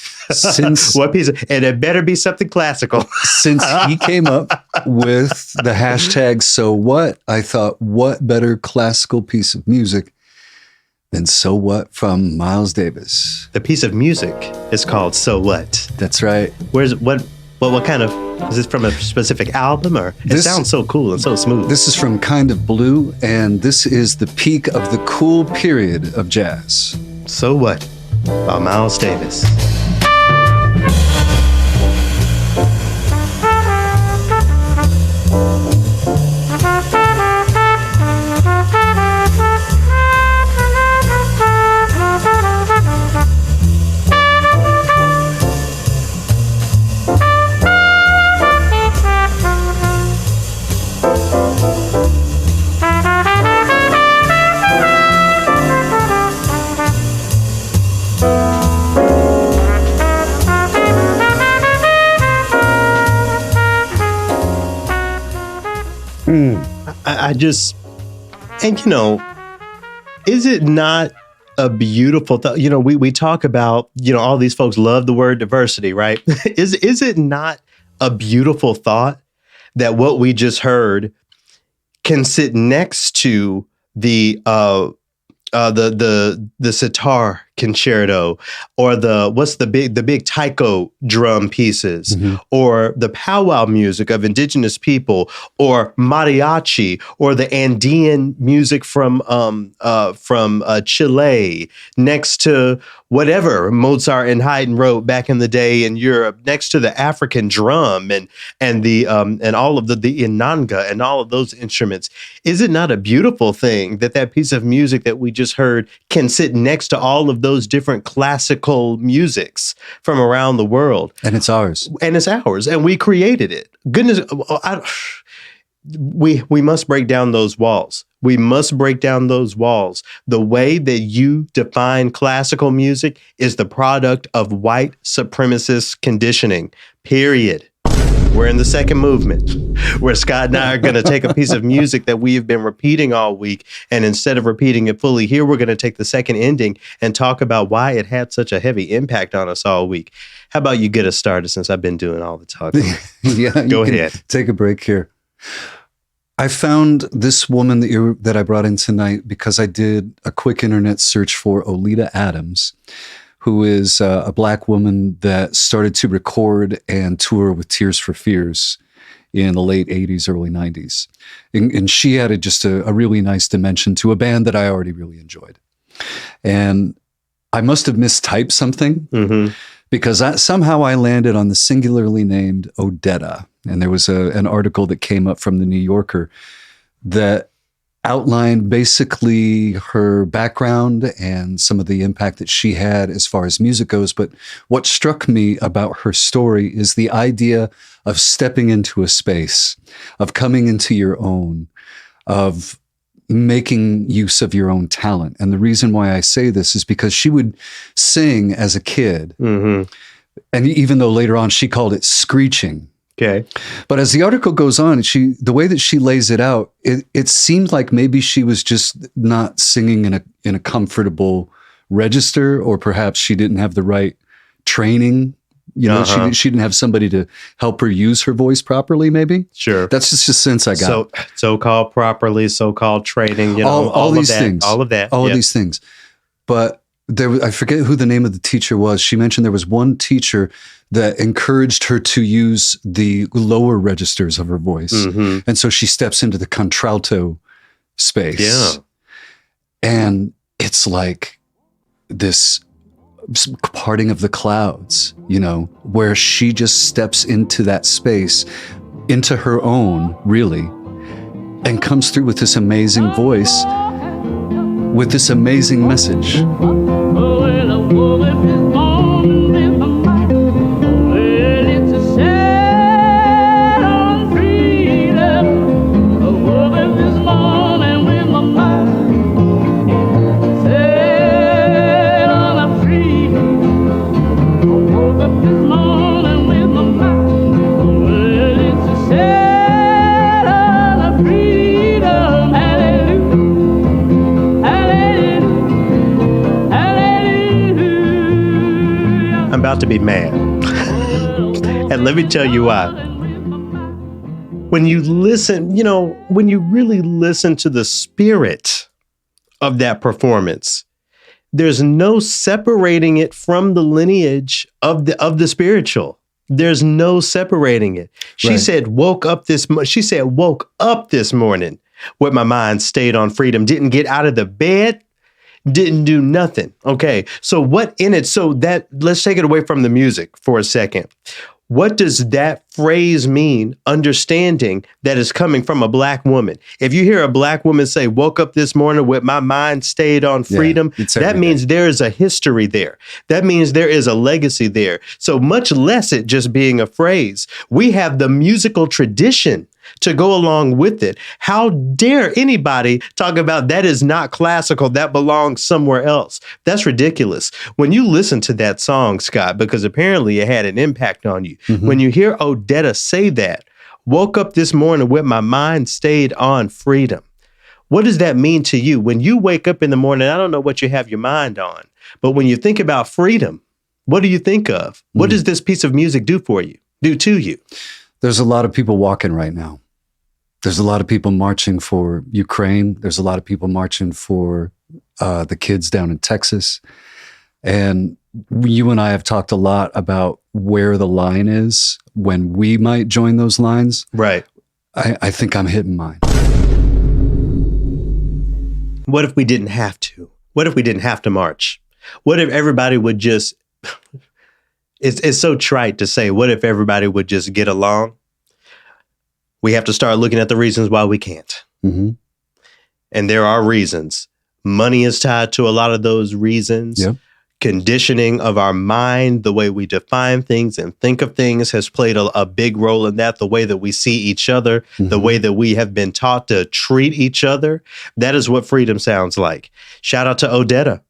What piece of, and it better be something classical. Since he came up with the hashtag So What, I thought, what better classical piece of music than So What from Miles Davis? The piece of music is called So What. That's right. What kind of, is this from a specific album, or it sounds so cool and so smooth? This is from Kind of Blue, and this is the peak of the cool period of jazz. So What by Miles Davis. I just, and you know, is it not a beautiful thought? You know, we talk about, you know, all these folks love the word diversity, right? Is it not a beautiful thought that what we just heard can sit next to the sitar concerto, or the big taiko drum pieces, or the powwow music of indigenous people, or mariachi, or the Andean music from Chile, next to whatever Mozart and Haydn wrote back in the day in Europe, next to the African drum and all of the inanga and all of those instruments. Is it not a beautiful thing that piece of music that we just heard can sit next to all of those different classical musics from around the world? And it's ours. And we created it. Goodness, we must break down those walls. We must break down those walls. The way that you define classical music is the product of white supremacist conditioning, period. We're in the second movement, where Scott and I are going to take a piece of music that we have been repeating all week, and instead of repeating it fully here, we're going to take the second ending and talk about why it had such a heavy impact on us all week. How about you get us started, since I've been doing all the talking? Yeah, go ahead. Take a break here. I found this woman that I brought in tonight because I did a quick internet search for Odetta Adams, who is a Black woman that started to record and tour with Tears for Fears in the late 80s, early 90s. And she added just a really nice dimension to a band that I already really enjoyed. And I must have mistyped something because somehow I landed on the singularly named Odetta. And there was an article that came up from the New Yorker that outlined basically her background and some of the impact that she had as far as music goes. But what struck me about her story is the idea of stepping into a space, of coming into your own, of making use of your own talent. And the reason why I say this is because she would sing as a kid. And even though later on she called it screeching. Okay. But as the article goes on, the way that she lays it out, it seemed like maybe she was just not singing in a comfortable register, or perhaps she didn't have the right training. You know, she didn't have somebody to help her use her voice properly, maybe. Sure. That's just a sense I got. So-called properly, so-called training, you know, all these things. All of that. All of these things. But I forget who the name of the teacher was. She mentioned there was one teacher that encouraged her to use the lower registers of her voice. And so she steps into the contralto space. Yeah. And it's like this parting of the clouds, you know, where she just steps into that space, into her own, really, and comes through with this amazing voice, with this amazing message. about to be mad. And let me tell you why. When you listen, when you really listen to the spirit of that performance, there's no separating it from the lineage of the spiritual. There's no separating it. She said, woke up this morning with my mind stayed on freedom, didn't get out of the bed, didn't do nothing. Okay. So what in it? So that, let's take it away from the music for a second. What does that phrase mean, understanding that is coming from a Black woman? If you hear a Black woman say, woke up this morning with my mind stayed on freedom, that means there is a history there. That means there is a legacy there. So much less it just being a phrase. We have the musical tradition to go along with it. How dare anybody talk about that is not classical, that belongs somewhere else? That's ridiculous. When you listen to that song, Scott, because apparently it had an impact on you, when you hear Odetta say that, woke up this morning with my mind stayed on freedom. What does that mean to you? When you wake up in the morning, I don't know what you have your mind on, but when you think about freedom, what do you think of? What does this piece of music do to you? There's a lot of people walking right now. There's a lot of people marching for Ukraine. There's a lot of people marching for the kids down in Texas. And you and I have talked a lot about where the line is when we might join those lines. Right. I think I'm hitting mine. What if we didn't have to? What if we didn't have to march? What if everybody would just, it's so trite to say, what if everybody would just get along? We have to start looking at the reasons why we can't. Mm-hmm. And there are reasons. Money is tied to a lot of those reasons. Yep. Conditioning of our mind, the way we define things and think of things has played a big role in that. The way that we see each other, the way that we have been taught to treat each other. That is what freedom sounds like. Shout out to Odetta.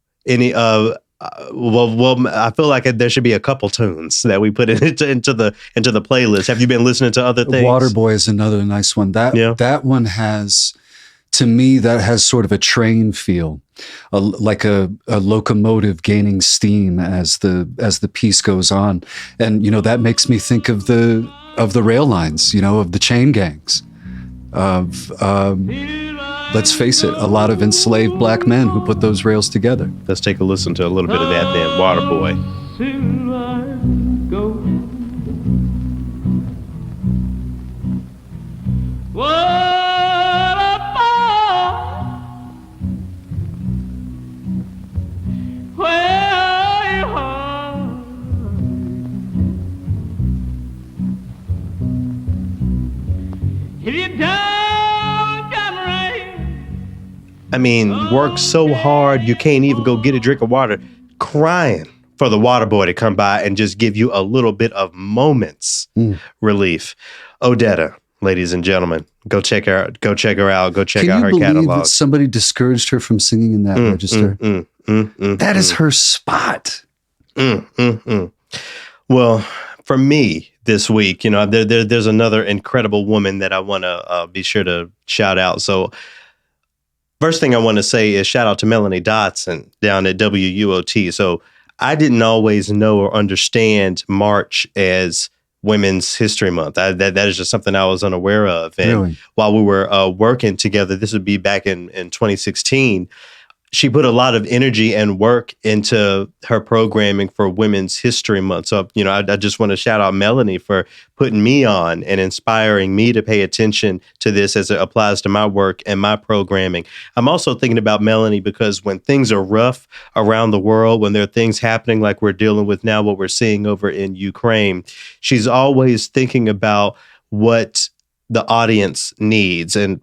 Well, I feel like there should be a couple tunes that we put into the playlist. Have you been listening to other things? Waterboy is another nice one. That one has, to me, that has sort of a train feel, like a locomotive gaining steam as the piece goes on, and that makes me think of the rail lines, of the chain gangs, of let's face it, a lot of enslaved Black men who put those rails together. Let's take a listen to a little bit of that then, Waterboy. I mean, work so hard you can't even go get a drink of water, crying for the water boy to come by and just give you a little bit of moments relief. Odetta, ladies and gentlemen, go check her out. Go check out her catalog. Can you believe that somebody discouraged her from singing in that register? That is her spot. Well, for me this week, there's another incredible woman that I want to be sure to shout out. So first thing I want to say is shout out to Melanie Dotson down at WUOT. So I didn't always know or understand March as Women's History Month. That is just something I was unaware of. And while we were working together, this would be back in 2016, she put a lot of energy and work into her programming for Women's History Month. So, I just want to shout out Melanie for putting me on and inspiring me to pay attention to this as it applies to my work and my programming. I'm also thinking about Melanie because when things are rough around the world, when there are things happening like we're dealing with now, what we're seeing over in Ukraine, she's always thinking about what the audience needs. And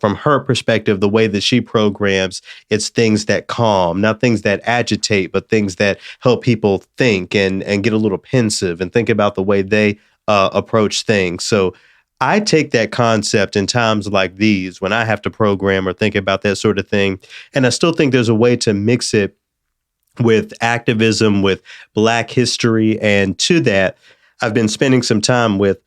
from her perspective, the way that she programs, it's things that calm, not things that agitate, but things that help people think and get a little pensive and think about the way they approach things. So I take that concept in times like these when I have to program or think about that sort of thing. And I still think there's a way to mix it with activism, with Black history. And to that, I've been spending some time with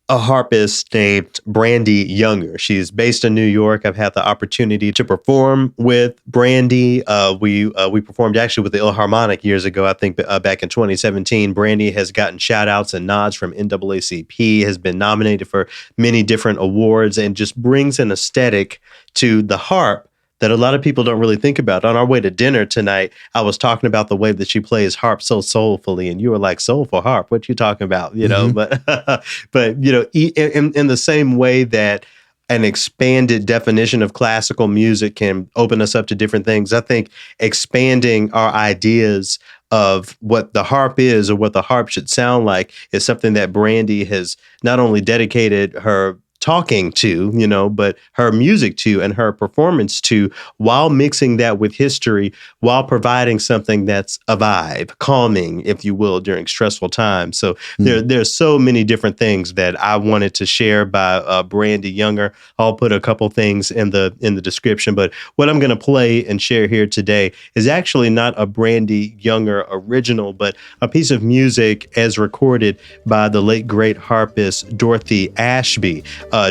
a harpist named Brandee Younger. She's based in New York. I've had the opportunity to perform with Brandee. We performed actually with the Philharmonic years ago, I think back in 2017. Brandee has gotten shout outs and nods from NAACP, has been nominated for many different awards, and just brings an aesthetic to the harp that a lot of people don't really think about. On our way to dinner tonight, I was talking about the way that she plays harp so soulfully, and you were like, "Soulful harp? What you talking about?" You know, but you know, in the same way that an expanded definition of classical music can open us up to different things, I think expanding our ideas of what the harp is or what the harp should sound like is something that Brandee has not only dedicated her talking to, you know, but her music to and her performance to, while mixing that with history, while providing something that's a vibe, calming, if you will, during stressful times. So there's so many different things that I wanted to share by Brandee Younger. I'll put a couple things in the description, but what I'm going to play and share here today is actually not a Brandee Younger original, but a piece of music as recorded by the late great harpist Dorothy Ashby.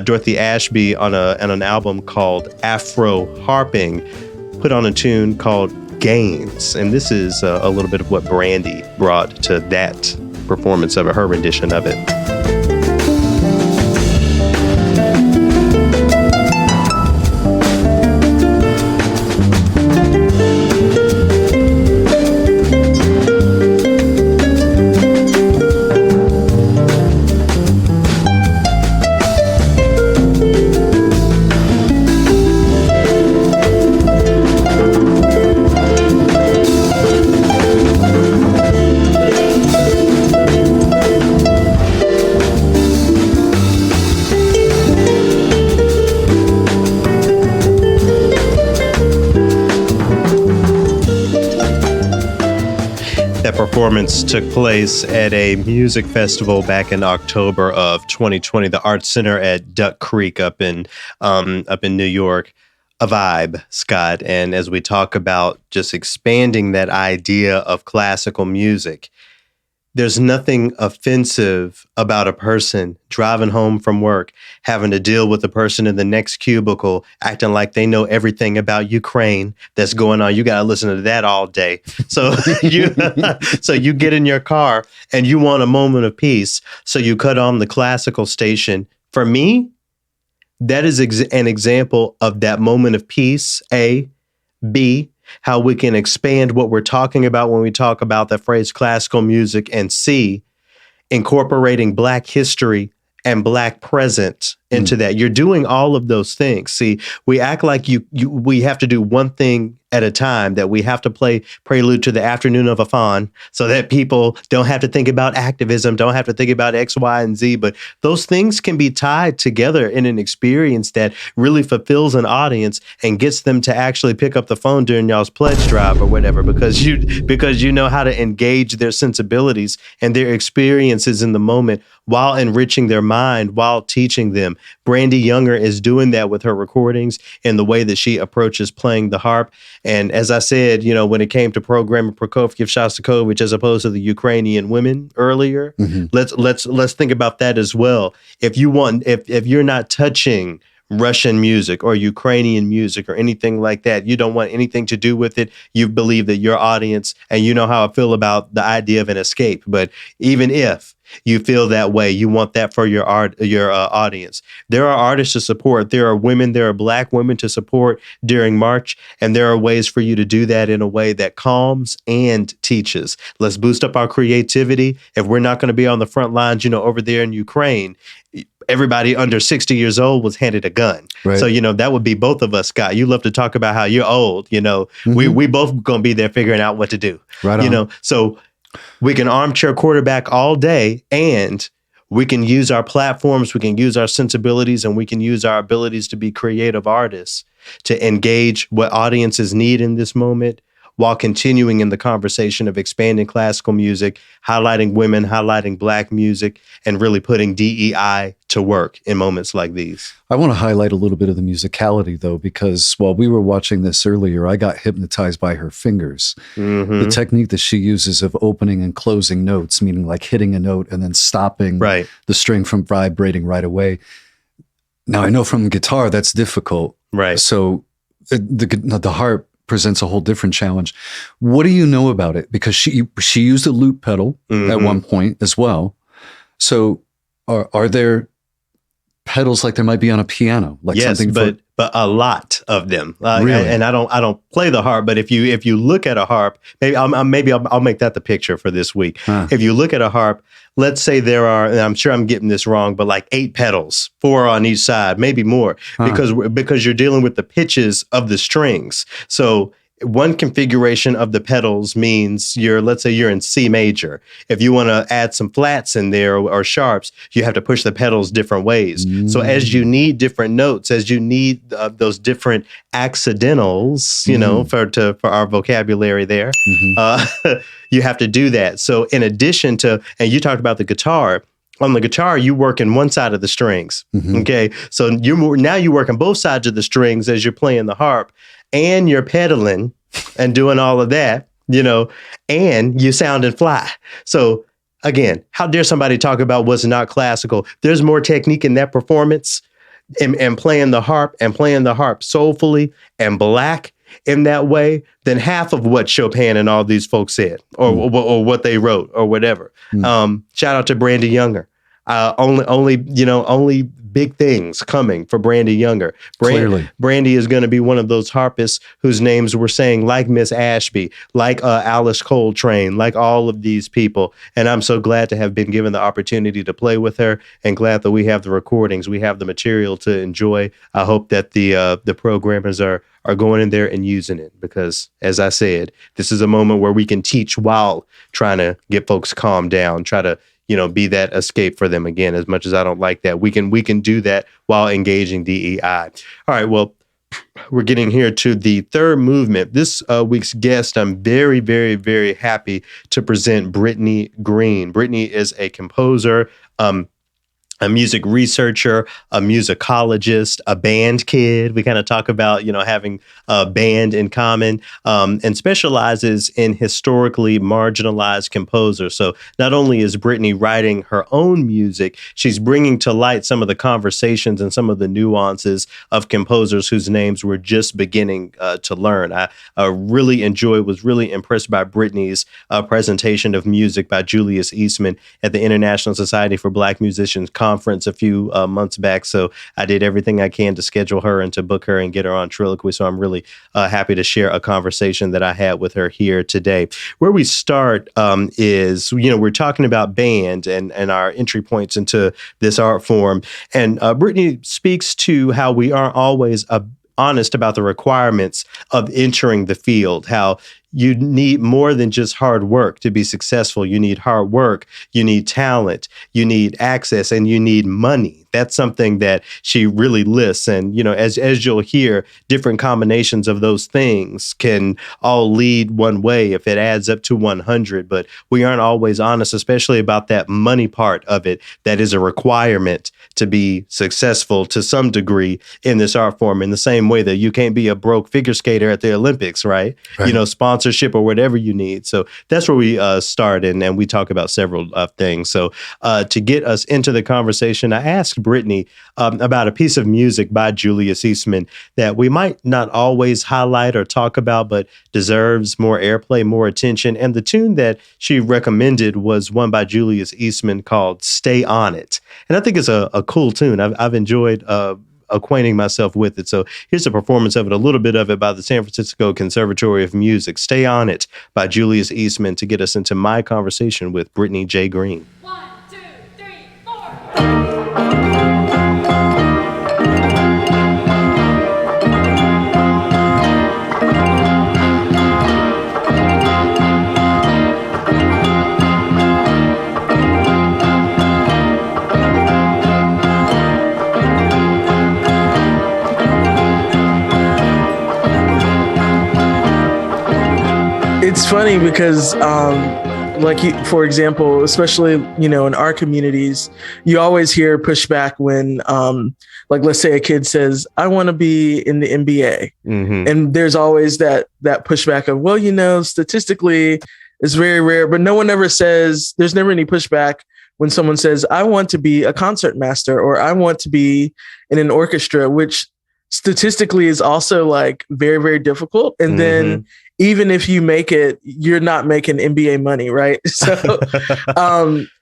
Dorothy Ashby on an album called Afro-harping, put on a tune called Gains. And this is a little bit of what Brandee brought to that performance of her rendition of it. Performance took place at a music festival back in October of 2020, the Arts Center at Duck Creek up in New York. A vibe, Scott. And as we talk about just expanding that idea of classical music, there's nothing offensive about a person driving home from work, having to deal with the person in the next cubicle, acting like they know everything about Ukraine that's going on. You got to listen to that all day. So you get in your car and you want a moment of peace. So you cut on the classical station. For me, that is an example of that moment of peace, A. B, how we can expand what we're talking about when we talk about the phrase classical music, and C, incorporating Black history and Black present into that. You're doing all of those things. See, we act like we have to do one thing at a time, that we have to play Prelude to the Afternoon of a Faun so that people don't have to think about activism, don't have to think about X, Y, and Z. But those things can be tied together in an experience that really fulfills an audience and gets them to actually pick up the phone during y'all's pledge drive or whatever, because you know how to engage their sensibilities and their experiences in the moment while enriching their mind, while teaching them. Brandee Younger is doing that with her recordings and the way that she approaches playing the harp. And as I said, you know, when it came to programming Prokofiev, Shostakovich, as opposed to the Ukrainian women earlier, let's think about that as well. If you're not touching Russian music or Ukrainian music or anything like that, you don't want anything to do with it. You believe that your audience, and you know how I feel about the idea of an escape, but even if you feel that way, you want that for your audience. There are artists to support. There are Black women to support during March, and there are ways for you to do that in a way that calms and teaches. Let's boost up our creativity. If we're not going to be on the front lines, you know, over there in Ukraine, everybody under 60 years old was handed a gun. Right. So, you know, that would be both of us, Scott. You love to talk about how you're old, you know, we both going to be there figuring out what to do. Right on. You know, so we can armchair quarterback all day, and we can use our platforms, we can use our sensibilities, and we can use our abilities to be creative artists to engage what audiences need in this moment, while continuing in the conversation of expanding classical music, highlighting women, highlighting Black music, and really putting DEI to work in moments like these. I want to highlight a little bit of the musicality, though, because while we were watching this earlier, I got hypnotized by her fingers. Mm-hmm. The technique that she uses of opening and closing notes, meaning like hitting a note and then stopping the string from vibrating right away. Now, I know from guitar that's difficult. Right. So the harp presents a whole different challenge. What do you know about it? Because she used a loop pedal at one point as well. So are there pedals like there might be on a piano? Like yes, something but a lot of them. Really? And I don't play the harp, but if you look at a harp, maybe I'll make that the picture for this week. If you look at a harp, let's say there are, and I'm sure I'm getting this wrong, but like 8 pedals, 4 on each side, maybe more, because you're dealing with the pitches of the strings. So one configuration of the pedals means let's say you're in C major. If you want to add some flats in there or sharps, you have to push the pedals different ways. So as you need different notes, as you need those different accidentals, for our vocabulary there, you have to do that. So in addition to, and you talked about the guitar. On the guitar, you work in one side of the strings. Okay, so you work on both sides of the strings as you're playing the harp, and you're pedaling and doing all of that, and you sound and fly. So again, how dare somebody talk about what's not classical? There's more technique in that performance and playing the harp soulfully and Black in that way than half of what Chopin and all these folks said or what they wrote or whatever. Shout out to Brandee Younger. Only big things coming for Brandee Younger. Clearly. Brandee is going to be one of those harpists whose names we're saying, like Miss Ashby, like Alice Coltrane, like all of these people. And I'm so glad to have been given the opportunity to play with her, and glad that we have the recordings, we have the material to enjoy. I hope that the programmers are going in there and using it, because, as I said, this is a moment where we can teach while trying to get folks calmed down, try to be that escape for them. Again, as much as I don't like that, we can do that while engaging DEI. All right, well, we're getting here to the third movement. This week's guest, I'm very, very, very happy to present Brittany Green. Brittany is a composer, a music researcher, a musicologist, a band kid. We kind of talk about, having a band in common, and specializes in historically marginalized composers. So not only is Brittany writing her own music, she's bringing to light some of the conversations and some of the nuances of composers whose names we're just beginning to learn. I was really impressed by Brittany's presentation of music by Julius Eastman at the International Society for Black Musicians conference a few months back. So I did everything I can to schedule her and to book her and get her on Triloquy. So I'm really happy to share a conversation that I had with her here today. Where we start is, we're talking about band and our entry points into this art form. And Brittany speaks to how we aren't always honest about the requirements of entering the field, how you need more than just hard work to be successful. You need hard work, you need talent, you need access, and you need money. That's something that she really lists. And, as you'll hear, different combinations of those things can all lead one way if it adds up to 100. But we aren't always honest, especially about that money part of it. That is a requirement to be successful to some degree in this art form, in the same way that you can't be a broke figure skater at the Olympics, right? Sponsorship or whatever you need. So that's where we start, and we talk about several things. So to get us into the conversation, I asked Brittany about a piece of music by Julius Eastman that we might not always highlight or talk about, but deserves more airplay, more attention. And the tune that she recommended was one by Julius Eastman called "Stay On It." And I think it's a cool tune. I've enjoyed acquainting myself with it. So here's a performance of it, a little bit of it by the San Francisco Conservatory of Music. "Stay On It" by Julius Eastman to get us into my conversation with Brittany J. Green. 1, 2, 3, 4. it's funny because, for example, especially, in our communities, you always hear pushback when, let's say a kid says, I want to be in the NBA. Mm-hmm. And there's always that pushback of, well, statistically it's very rare, but no one ever says, there's never any pushback when someone says, I want to be a concert master, or I want to be in an orchestra, which statistically is also like very, very difficult. And then even if you make it, you're not making NBA money, right? So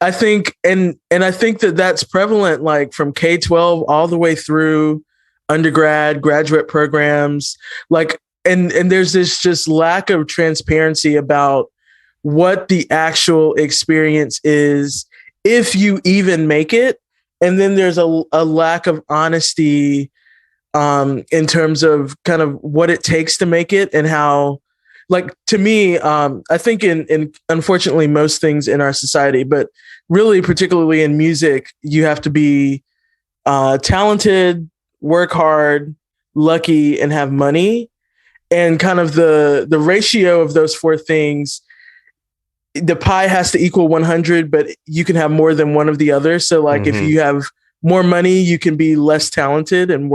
I think, and I think that's prevalent, like from K-12 all the way through undergrad, graduate programs, and there's this just lack of transparency about what the actual experience is, if you even make it. And then there's a lack of honesty in terms of kind of what it takes to make it, and how, to me, I think in unfortunately most things in our society, but really particularly in music, you have to be talented, work hard, lucky, and have money. And kind of the ratio of those four things, the pie has to equal 100, but you can have more than one of the other. So if you have more money, you can be less talented and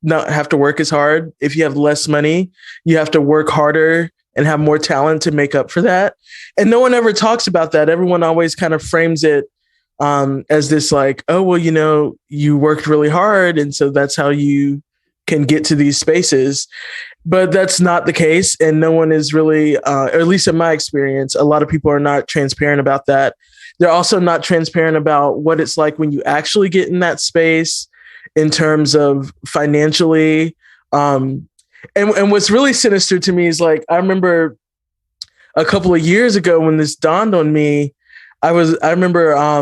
not have to work as hard. If you have less money, you have to work harder and have more talent to make up for that. And no one ever talks about that. Everyone always kind of frames it as this you worked really hard, and so that's how you can get to these spaces. But that's not the case. And no one is really, or at least in my experience, a lot of people are not transparent about that. They're also not transparent about what it's like when you actually get in that space in terms of financially. And what's really sinister to me is I remember a couple of years ago when this dawned on me, I remember I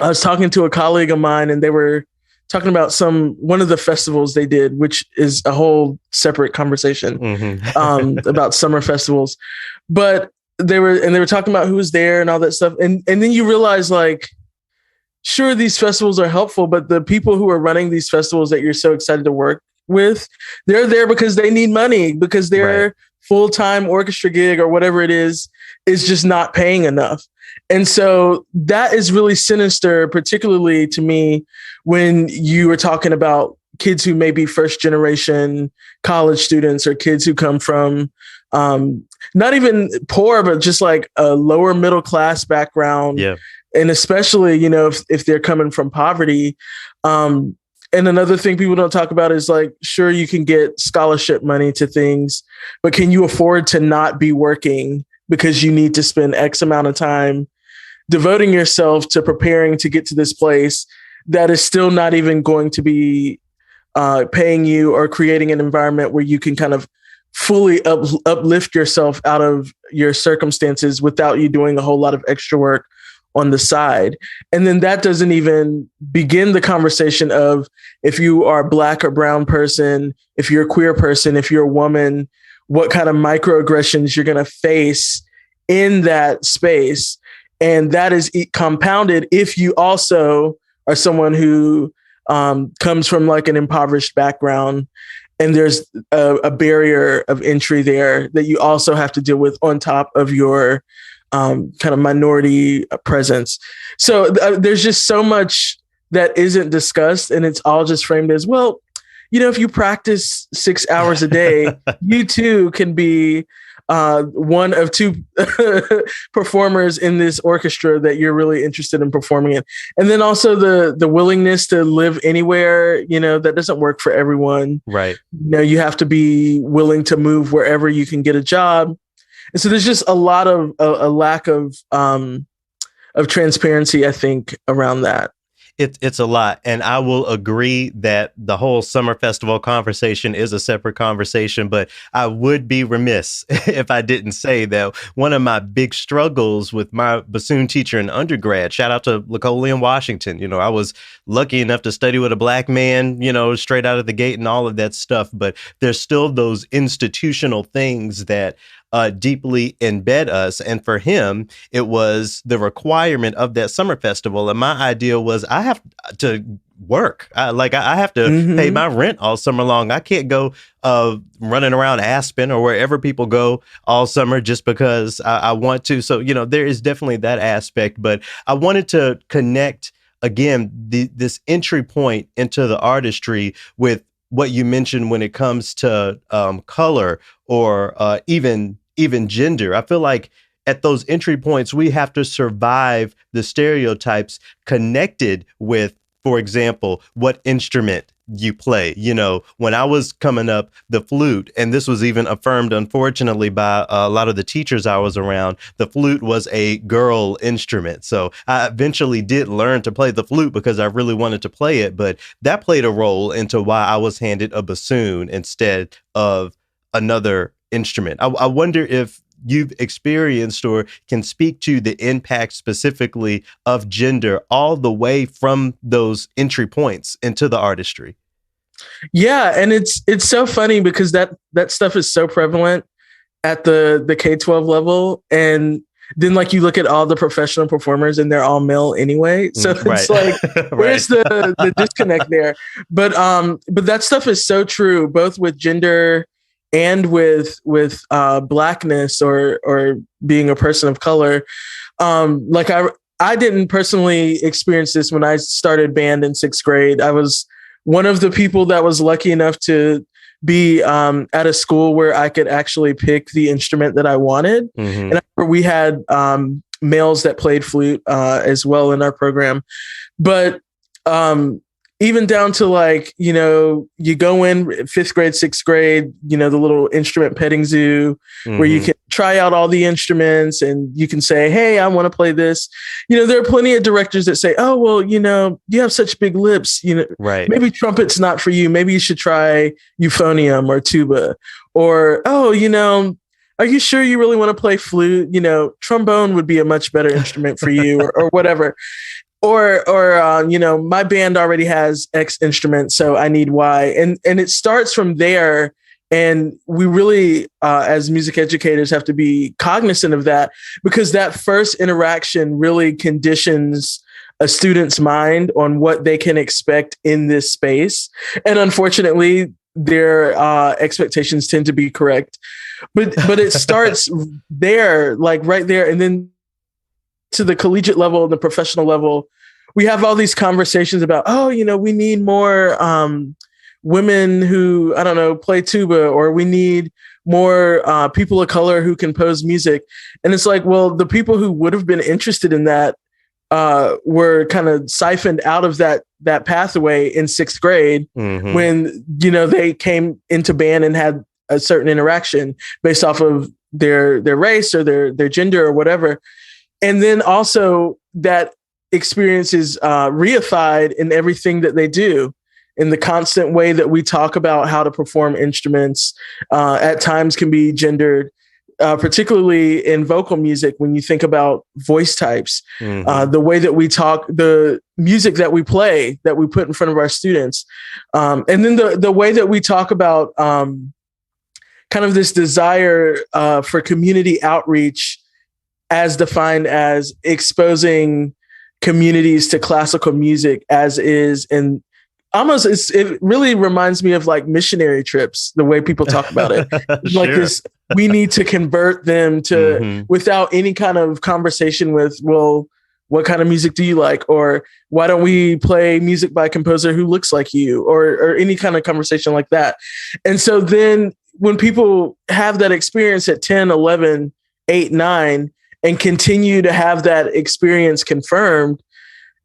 was talking to a colleague of mine, and they were talking about one of the festivals they did, which is a whole separate conversation about summer festivals. But they were talking about who was there and all that stuff. And then you realize, sure, these festivals are helpful, but the people who are running these festivals that you're so excited to work with, they're there because they need money, because their full-time orchestra gig or whatever it is just not paying enough. And so that is really sinister, particularly to me, when you were talking about kids who may be first generation college students, or kids who come from not even poor, but just a lower middle class background. Yeah. And especially, if they're coming from poverty. And another thing people don't talk about is sure, you can get scholarship money to things, but can you afford to not be working because you need to spend X amount of time devoting yourself to preparing to get to this place that is still not even going to be paying you, or creating an environment where you can kind of fully uplift yourself out of your circumstances without you doing a whole lot of extra work on the side. And then that doesn't even begin the conversation of, if you are a Black or brown person, if you're a queer person, if you're a woman, what kind of microaggressions you're going to face in that space. And that is compounded if you also are someone who comes from an impoverished background, and there's a barrier of entry there that you also have to deal with on top of your kind of minority presence. So there's just so much that isn't discussed, and it's all just framed as, well, if you practice 6 hours a day, you too can be one of two performers in this orchestra that you're really interested in performing in. And then also the willingness to live anywhere, that doesn't work for everyone. Right. You have to be willing to move wherever you can get a job. And so there's just a lot of a lack of transparency, I think, around that. It's a lot. And I will agree that the whole summer festival conversation is a separate conversation, but I would be remiss if I didn't say that one of my big struggles with my bassoon teacher in undergrad, shout out to Lacolian, Washington. I was lucky enough to study with a Black man, straight out of the gate and all of that stuff. But there's still those institutional things that deeply embed us. And for him, it was the requirement of that summer festival. And my idea was, I have to work. I have to pay my rent all summer long. I can't go running around Aspen or wherever people go all summer just because I want to. So, there is definitely that aspect. But I wanted to connect, again, this entry point into the artistry with what you mentioned when it comes to color or even gender. I feel like at those entry points, we have to survive the stereotypes connected with, for example, what instrument you play. When I was coming up, the flute, and this was even affirmed, unfortunately, by a lot of the teachers I was around, the flute was a girl instrument. So I eventually did learn to play the flute because I really wanted to play it, but that played a role into why I was handed a bassoon instead of another instrument. I wonder if you've experienced or can speak to the impact specifically of gender all the way from those entry points into the artistry. Yeah, and it's so funny because that stuff is so prevalent at the K-12 level, and then you look at all the professional performers and they're all male anyway. So it's where's the disconnect there? But that stuff is so true, both with gender and with blackness or being a person of color. I didn't personally experience this when I started band in 6th grade. I was one of the people that was lucky enough to be at a school where I could actually pick the instrument that I wanted. And we had males that played flute as well in our program. But even down to you go in 5th grade, 6th grade, the little instrument petting zoo where you can try out all the instruments and you can say, hey, I want to play this. There are plenty of directors that say, oh, well, you have such big lips, maybe trumpet's not for you. Maybe you should try euphonium or tuba, or, oh, are you sure you really want to play flute? Trombone would be a much better instrument for you or whatever. Or my band already has X instrument, so I need Y. And it starts from there. And we really, as music educators, have to be cognizant of that, because that first interaction really conditions a student's mind on what they can expect in this space. And unfortunately, their expectations tend to be correct. But it starts there, right there. And then to the collegiate level and the professional level, we have all these conversations about, we need more women who, I don't know, play tuba, or we need more people of color who compose music. And it's well, the people who would have been interested in that were kind of siphoned out of that pathway in 6th grade when, they came into band and had a certain interaction based off of their race or their gender or whatever. And then also that experience is reified in everything that they do, in the constant way that we talk about how to perform instruments. At times can be gendered, particularly in vocal music. When you think about voice types, the way that we talk, the music that we play, that we put in front of our students. And then the way that we talk about kind of this desire for community outreach, as defined as exposing communities to classical music as is. And almost it really reminds me of missionary trips, the way people talk about it. This, we need to convert them to without any kind of conversation with, well, what kind of music do you like? Or why don't we play music by a composer who looks like you, or any kind of conversation like that. And so then when people have that experience at 10, 11, 8, 9, and continue to have that experience confirmed,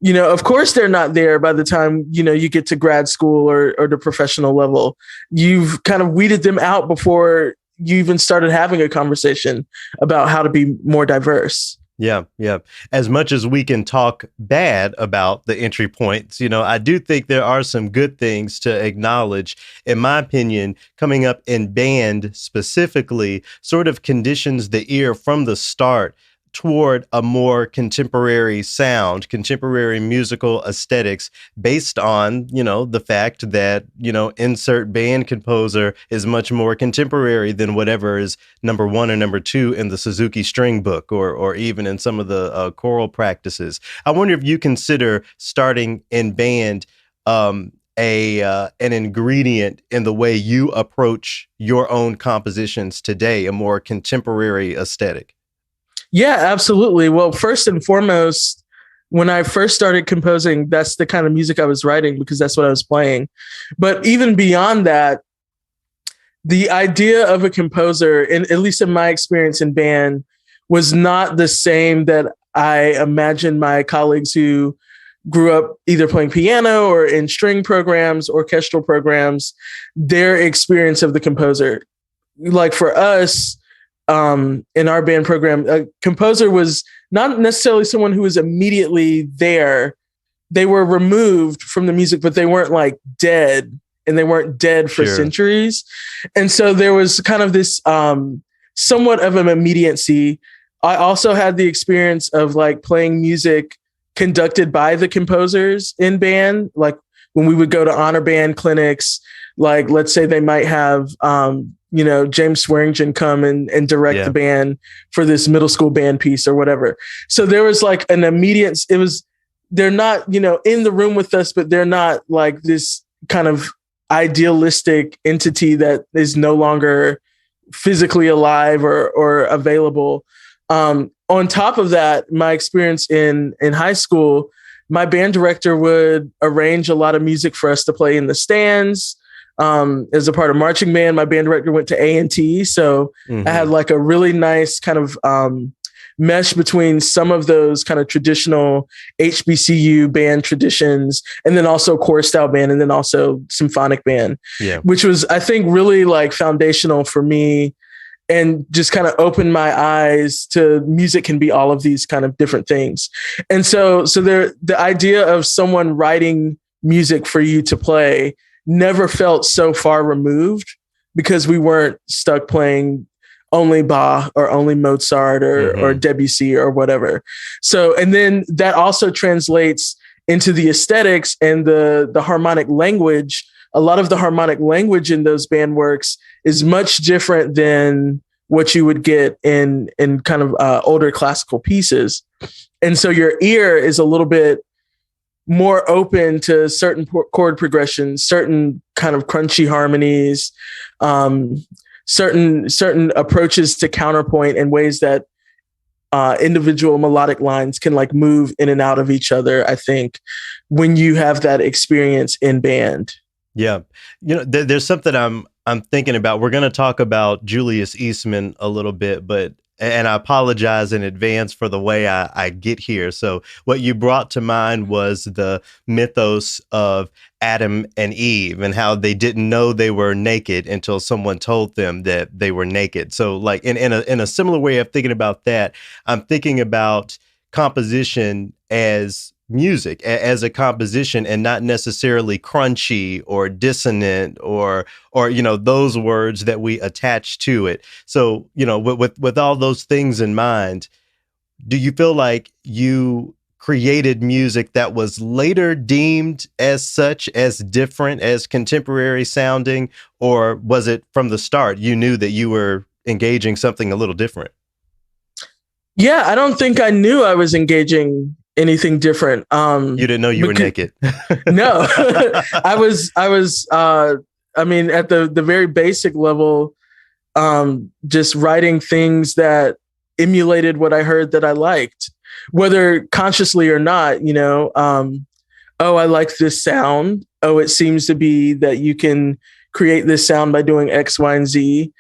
of course they're not there by the time, you get to grad school or the professional level. You've kind of weeded them out before you even started having a conversation about how to be more diverse. Yeah. As much as we can talk bad about the entry points, I do think there are some good things to acknowledge. In my opinion, coming up in band specifically sort of conditions the ear from the start toward a more contemporary sound, contemporary musical aesthetics based on, the fact that, insert band composer is much more contemporary than whatever is number 1 or number 2 in the Suzuki string book or even in some of the choral practices. I wonder if you consider starting in band an ingredient in the way you approach your own compositions today, a more contemporary aesthetic? Yeah, absolutely. Well, first and foremost, when I first started composing, that's the kind of music I was writing because that's what I was playing. But even beyond that, the idea of a composer, at least in my experience in band, was not the same that I imagined my colleagues who grew up either playing piano or in string programs, orchestral programs, their experience of the composer. Like for us, in our band program, a composer was not necessarily someone who was immediately there. They were removed from the music, but they weren't like dead, and they weren't dead for centuries. And so there was kind of this somewhat of an immediacy. I also had the experience of like playing music conducted by the composers in band. Like when we would go to honor band clinics, like let's say they might have, James Swearingen come and direct the band for this middle school band piece or whatever. So there was like an immediate, they're not, in the room with us, but they're not like this kind of idealistic entity that is no longer physically alive or available. On top of that, my experience in high school, my band director would arrange a lot of music for us to play in the stands. As a part of marching band, my band director went to A&T. So I had like a really nice kind of mesh between some of those kind of traditional HBCU band traditions, and then also chorus style band, and then also symphonic band, which was, I think, really like foundational for me, and just kind of opened my eyes to music can be all of these kind of different things. And so the idea of someone writing music for you to play never felt so far removed, because we weren't stuck playing only Bach or only Mozart or Debussy or whatever. So, and then that also translates into the aesthetics and the harmonic language. A lot of the harmonic language in those band works is much different than what you would get in kind of older classical pieces. And so your ear is a little bit more open to certain chord progressions, certain kind of crunchy harmonies, certain approaches to counterpoint in ways that individual melodic lines can like move in and out of each other, I think, when you have that experience in band. Yeah. There's something I'm thinking about. We're going to talk about Julius Eastman a little bit, and I apologize in advance for the way I get here. So what you brought to mind was the mythos of Adam and Eve and how they didn't know they were naked until someone told them that they were naked. So like in a similar way of thinking about that, I'm thinking about composition as music, as a composition, and not necessarily crunchy or dissonant or those words that we attach to it. So with all those things in mind, do you feel like you created music that was later deemed as such, as different, as contemporary sounding, or was it from the start you knew that you were engaging something a little different? Yeah, I don't think I knew I was engaging anything different. You didn't know you were naked. No, I was, I mean, at the very basic level, just writing things that emulated what I heard that I liked, whether consciously or not, oh, I like this sound. Oh, it seems to be that you can create this sound by doing X, Y, and Z.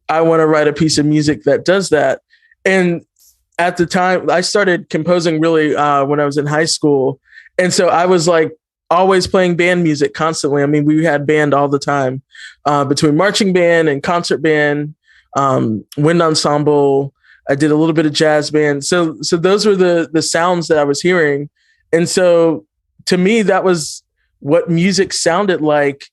I want to write a piece of music that does that. And at the time, I started composing really when I was in high school. And so I was like always playing band music constantly. I mean, we had band all the time between marching band and concert band, wind ensemble. I did a little bit of jazz band. So those were the sounds that I was hearing. And so to me, that was what music sounded like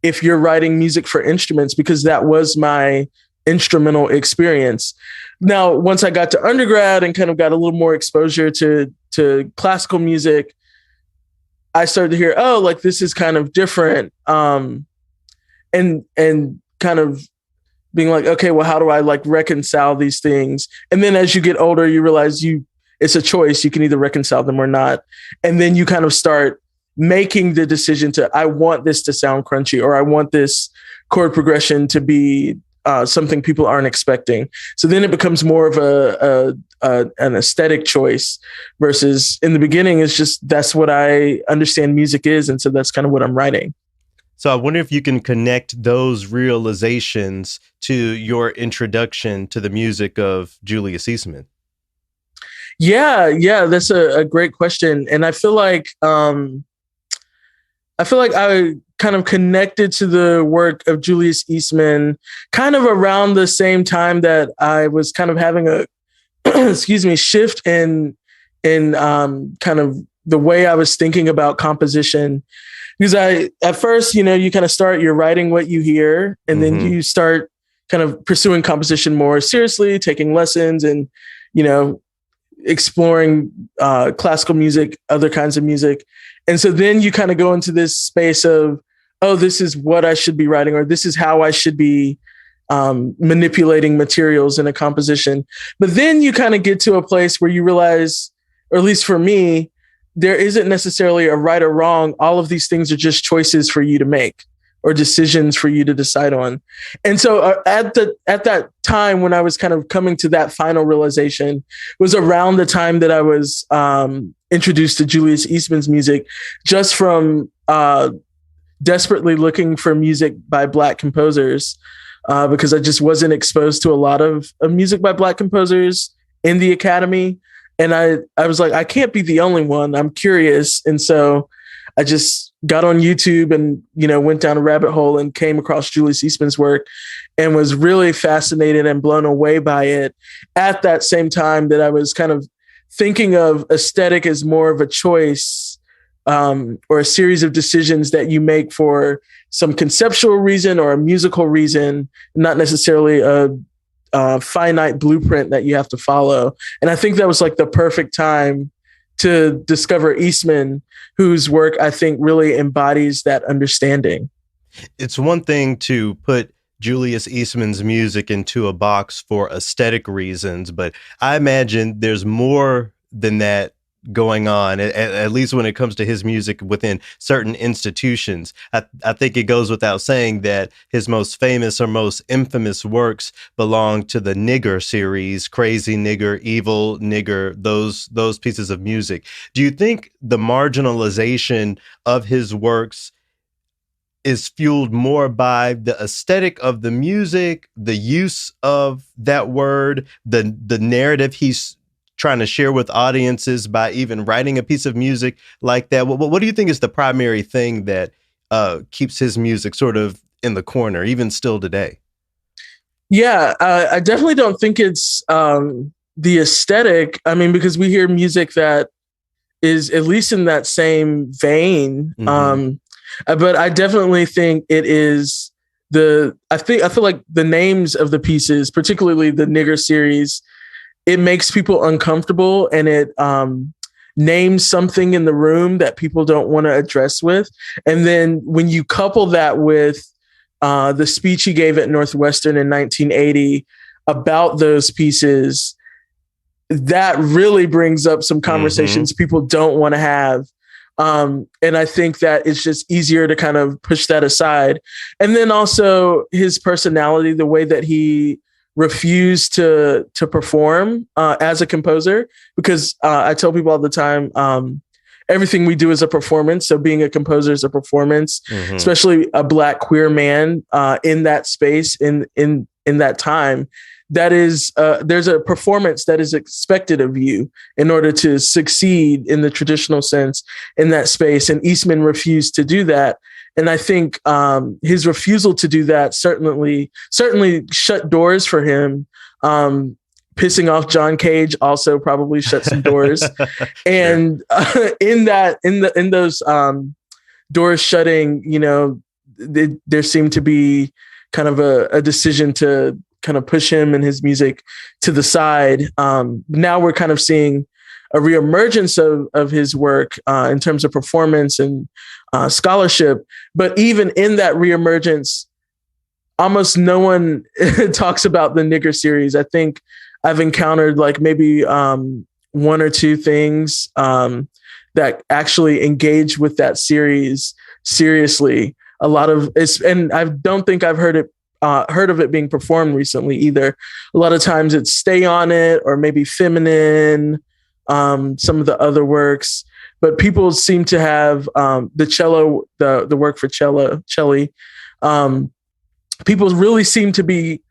if you're writing music for instruments, because that was my instrumental experience. Now, once I got to undergrad and kind of got a little more exposure to classical music, I started to hear, oh, like this is kind of different. And kind of being like, okay, well, how do I like reconcile these things? And then as you get older, you realize it's a choice. You can either reconcile them or not. And then you kind of start making the decision to, I want this to sound crunchy, or I want this chord progression to be something people aren't expecting. So then it becomes more of an aesthetic choice versus in the beginning, it's just, that's what I understand music is. And so that's kind of what I'm writing. So I wonder if you can connect those realizations to your introduction to the music of Julius Eastman. Yeah, that's a great question. And I feel like I kind of connected to the work of Julius Eastman kind of around the same time that I was kind of having a shift in kind of the way I was thinking about composition. Because at first, you kind of you're writing what you hear, and then you start kind of pursuing composition more seriously, taking lessons and, exploring classical music, other kinds of music. And so then you kind of go into this space of, oh, this is what I should be writing, or this is how I should be manipulating materials in a composition. But then you kind of get to a place where you realize, or at least for me, there isn't necessarily a right or wrong. All of these things are just choices for you to make, or decisions for you to decide on. And so at that time when I was kind of coming to that final realization was around the time that I was introduced to Julius Eastman's music, just from desperately looking for music by Black composers, because I just wasn't exposed to a lot of music by Black composers in the academy. And I was like, I can't be the only one. I'm curious. And so I just got on YouTube and, went down a rabbit hole and came across Julius Eastman's work and was really fascinated and blown away by it at that same time that I was kind of thinking of aesthetic as more of a choice or a series of decisions that you make for some conceptual reason or a musical reason, not necessarily a finite blueprint that you have to follow. And I think that was like the perfect time to discover Eastman, whose work I think really embodies that understanding. It's one thing to put Julius Eastman's music into a box for aesthetic reasons, but I imagine there's more than that going on, at least when it comes to his music within certain institutions. I think it goes without saying that his most famous or most infamous works belong to the Nigger series, Crazy Nigger, Evil Nigger, those pieces of music. Do you think the marginalization of his works is fueled more by the aesthetic of the music, the use of that word, the narrative he's trying to share with audiences by even writing a piece of music like that? What do you think is the primary thing that keeps his music sort of in the corner, even still today? Yeah, I definitely don't think it's the aesthetic. I mean, because we hear music that is at least in that same vein. But I definitely think it is I feel like the names of the pieces, particularly the Nigger series, it makes people uncomfortable, and it names something in the room that people don't want to address with. And then when you couple that with the speech he gave at Northwestern in 1980 about those pieces, that really brings up some conversations people don't want to have. And I think that it's just easier to kind of push that aside. And then also his personality, the way that he refused to perform as a composer, because I tell people all the time, everything we do is a performance. So being a composer is a performance, especially a Black queer man in that space, in that time. That is, there's a performance that is expected of you in order to succeed in the traditional sense in that space. And Eastman refused to do that. And I think his refusal to do that certainly shut doors for him. Pissing off John Cage also probably shut some doors. And in those doors shutting, there seemed to be kind of a decision to kind of push him and his music to the side. Now we're kind of seeing a reemergence of his work in terms of performance and scholarship. But even in that reemergence, almost no one talks about the Nigger series. I think I've encountered like maybe one or two things that that actually engage with that series seriously. A lot of it's, and I don't think I've heard of it being performed recently either. A lot of times it's Stay on It or maybe Feminine, some of the other works, but people seem to have the cello, the work for celli. People really seem to be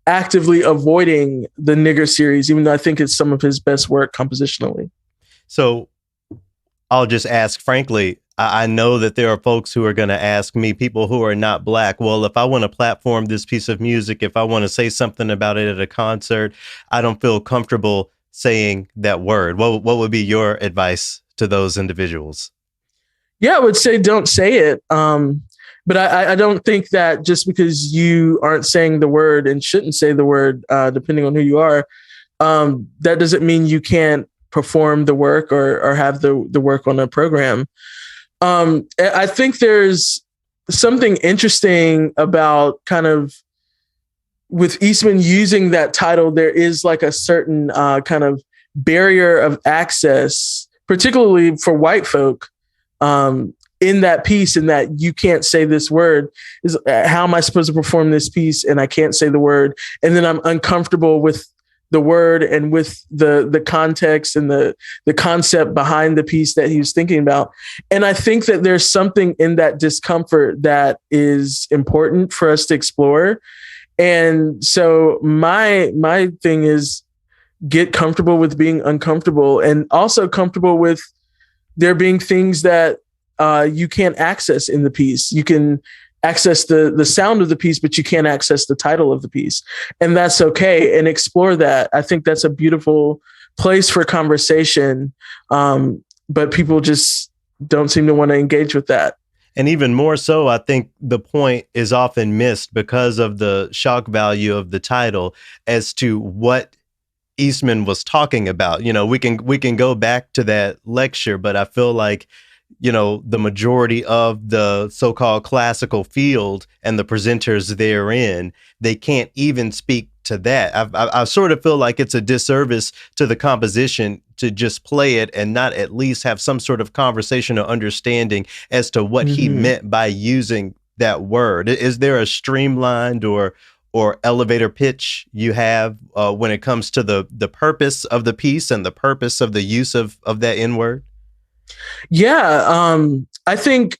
actively avoiding the Nigger series, even though I think it's some of his best work compositionally. So I'll just ask frankly, I know that there are folks who are going to ask me, people who are not Black, well, if I want to platform this piece of music, if I want to say something about it at a concert, I don't feel comfortable saying that word. What would be your advice to those individuals? Yeah, I would say don't say it. But I don't think that just because you aren't saying the word and shouldn't say the word, depending on who you are, that doesn't mean you can't perform the work or have the work on a program. I think there's something interesting about kind of with Eastman using that title, there is like a certain kind of barrier of access, particularly for white folk, in that piece, in that you can't say this word. Is how am I supposed to perform this piece and I can't say the word, and then I'm uncomfortable with the word and with the context and the concept behind the piece that he was thinking about. And I think that there's something in that discomfort that is important for us to explore. And so my thing is get comfortable with being uncomfortable, and also comfortable with there being things that you can't access in the piece. You can access the sound of the piece, but you can't access the title of the piece. And that's okay. And explore that. I think that's a beautiful place for conversation. But people just don't seem to want to engage with that. And even more so, I think the point is often missed because of the shock value of the title as to what Eastman was talking about. You know, we can go back to that lecture, but I feel like, you know, the majority of the so-called classical field and the presenters therein, they can't even speak to that. I sort of feel like it's a disservice to the composition to just play it and not at least have some sort of conversation or understanding as to what he meant by using that word. Is there a streamlined or elevator pitch you have when it comes to the purpose of the piece and the purpose of the use of that N-word? Yeah, I think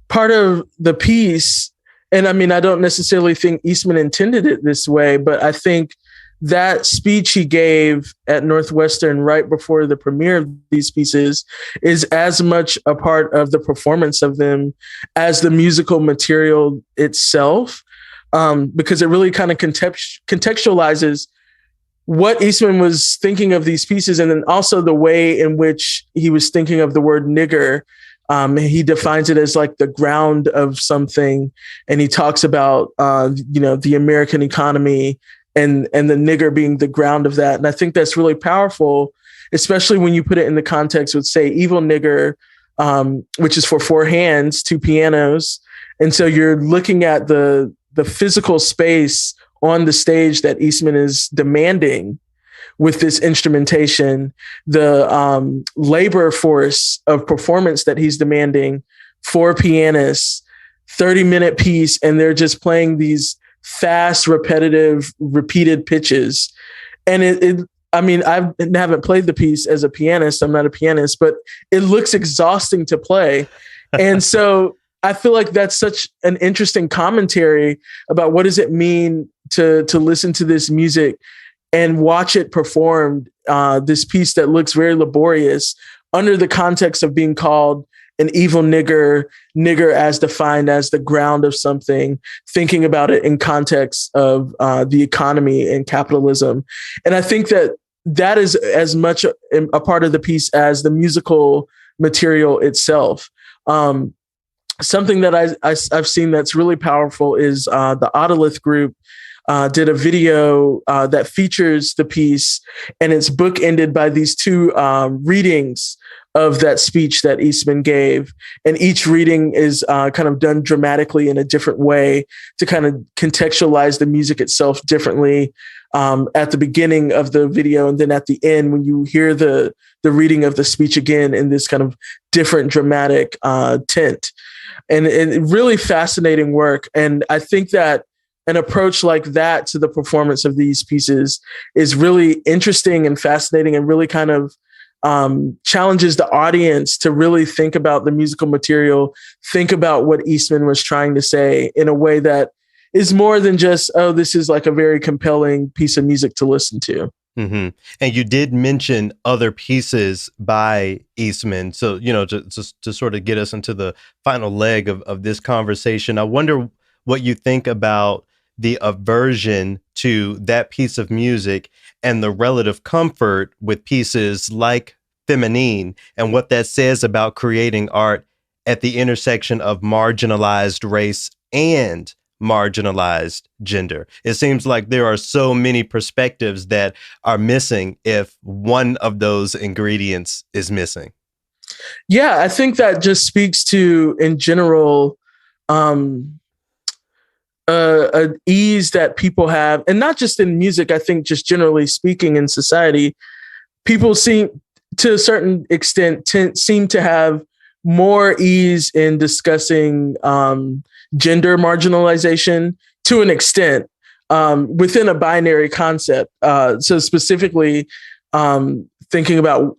part of the piece, and I mean, I don't necessarily think Eastman intended it this way, but I think that speech he gave at Northwestern right before the premiere of these pieces is as much a part of the performance of them as the musical material itself, because it really kind of contextualizes what Eastman was thinking of these pieces, and then also the way in which he was thinking of the word nigger. He defines it as like the ground of something, and he talks about the American economy and the nigger being the ground of that. And I think that's really powerful, especially when you put it in the context with, say, Evil Nigger, which is for 4 hands, 2 pianos, and so you're looking at the physical space on the stage that Eastman is demanding with this instrumentation, the labor force of performance that he's demanding, 4 pianists, 30-minute piece, and they're just playing these fast, repetitive, repeated pitches. And I haven't played the piece as a pianist. I'm not a pianist, but it looks exhausting to play. And so I feel like that's such an interesting commentary about what does it mean to listen to this music and watch it performed, this piece that looks very laborious under the context of being called an evil nigger as defined as the ground of something, thinking about it in context of the economy and capitalism. And I think that is as much a part of the piece as the musical material itself. Something that I've seen that's really powerful is the Otolith group did a video that features the piece, and it's bookended by these 2 readings of that speech that Eastman gave. And each reading is kind of done dramatically in a different way to kind of contextualize the music itself differently. at the beginning of the video, and then at the end when you hear the reading of the speech again in this kind of different dramatic tint. And really fascinating work. And I think that an approach like that to the performance of these pieces is really interesting and fascinating, and really kind of challenges the audience to really think about the musical material, think about what Eastman was trying to say in a way that is more than just, oh, this is like a very compelling piece of music to listen to. Mm-hmm. And you did mention other pieces by Eastman. So, to sort of get us into the final leg of this conversation, I wonder what you think about the aversion to that piece of music and the relative comfort with pieces like Feminine, and what that says about creating art at the intersection of marginalized race and marginalized gender. It seems like there are so many perspectives that are missing if one of those ingredients is missing. Yeah, I think that just speaks to, in general, an ease that people have, and not just in music. I think just generally speaking in society, people seem, to a certain extent, seem to have more ease in discussing gender marginalization to an extent within a binary concept. So specifically, thinking about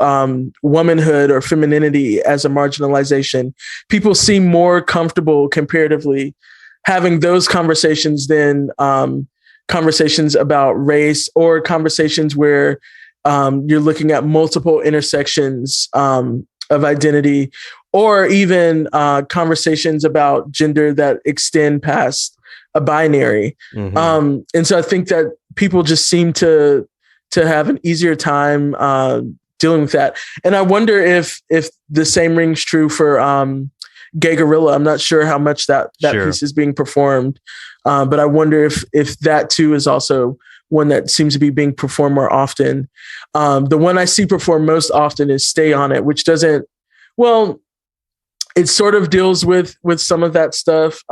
womanhood or femininity as a marginalization, people seem more comfortable comparatively having those conversations than conversations about race, or conversations where you're looking at multiple intersections of identity, or even conversations about gender that extend past a binary. Mm-hmm. And so I think that people just seem to have an easier time dealing with that. And I wonder if the same rings true for Gay Gorilla. I'm not sure how much that sure. piece is being performed, but I wonder if that too is also one that seems to be being performed more often. The one I see performed most often is Stay On It, which doesn't, well, it sort of deals with some of that stuff,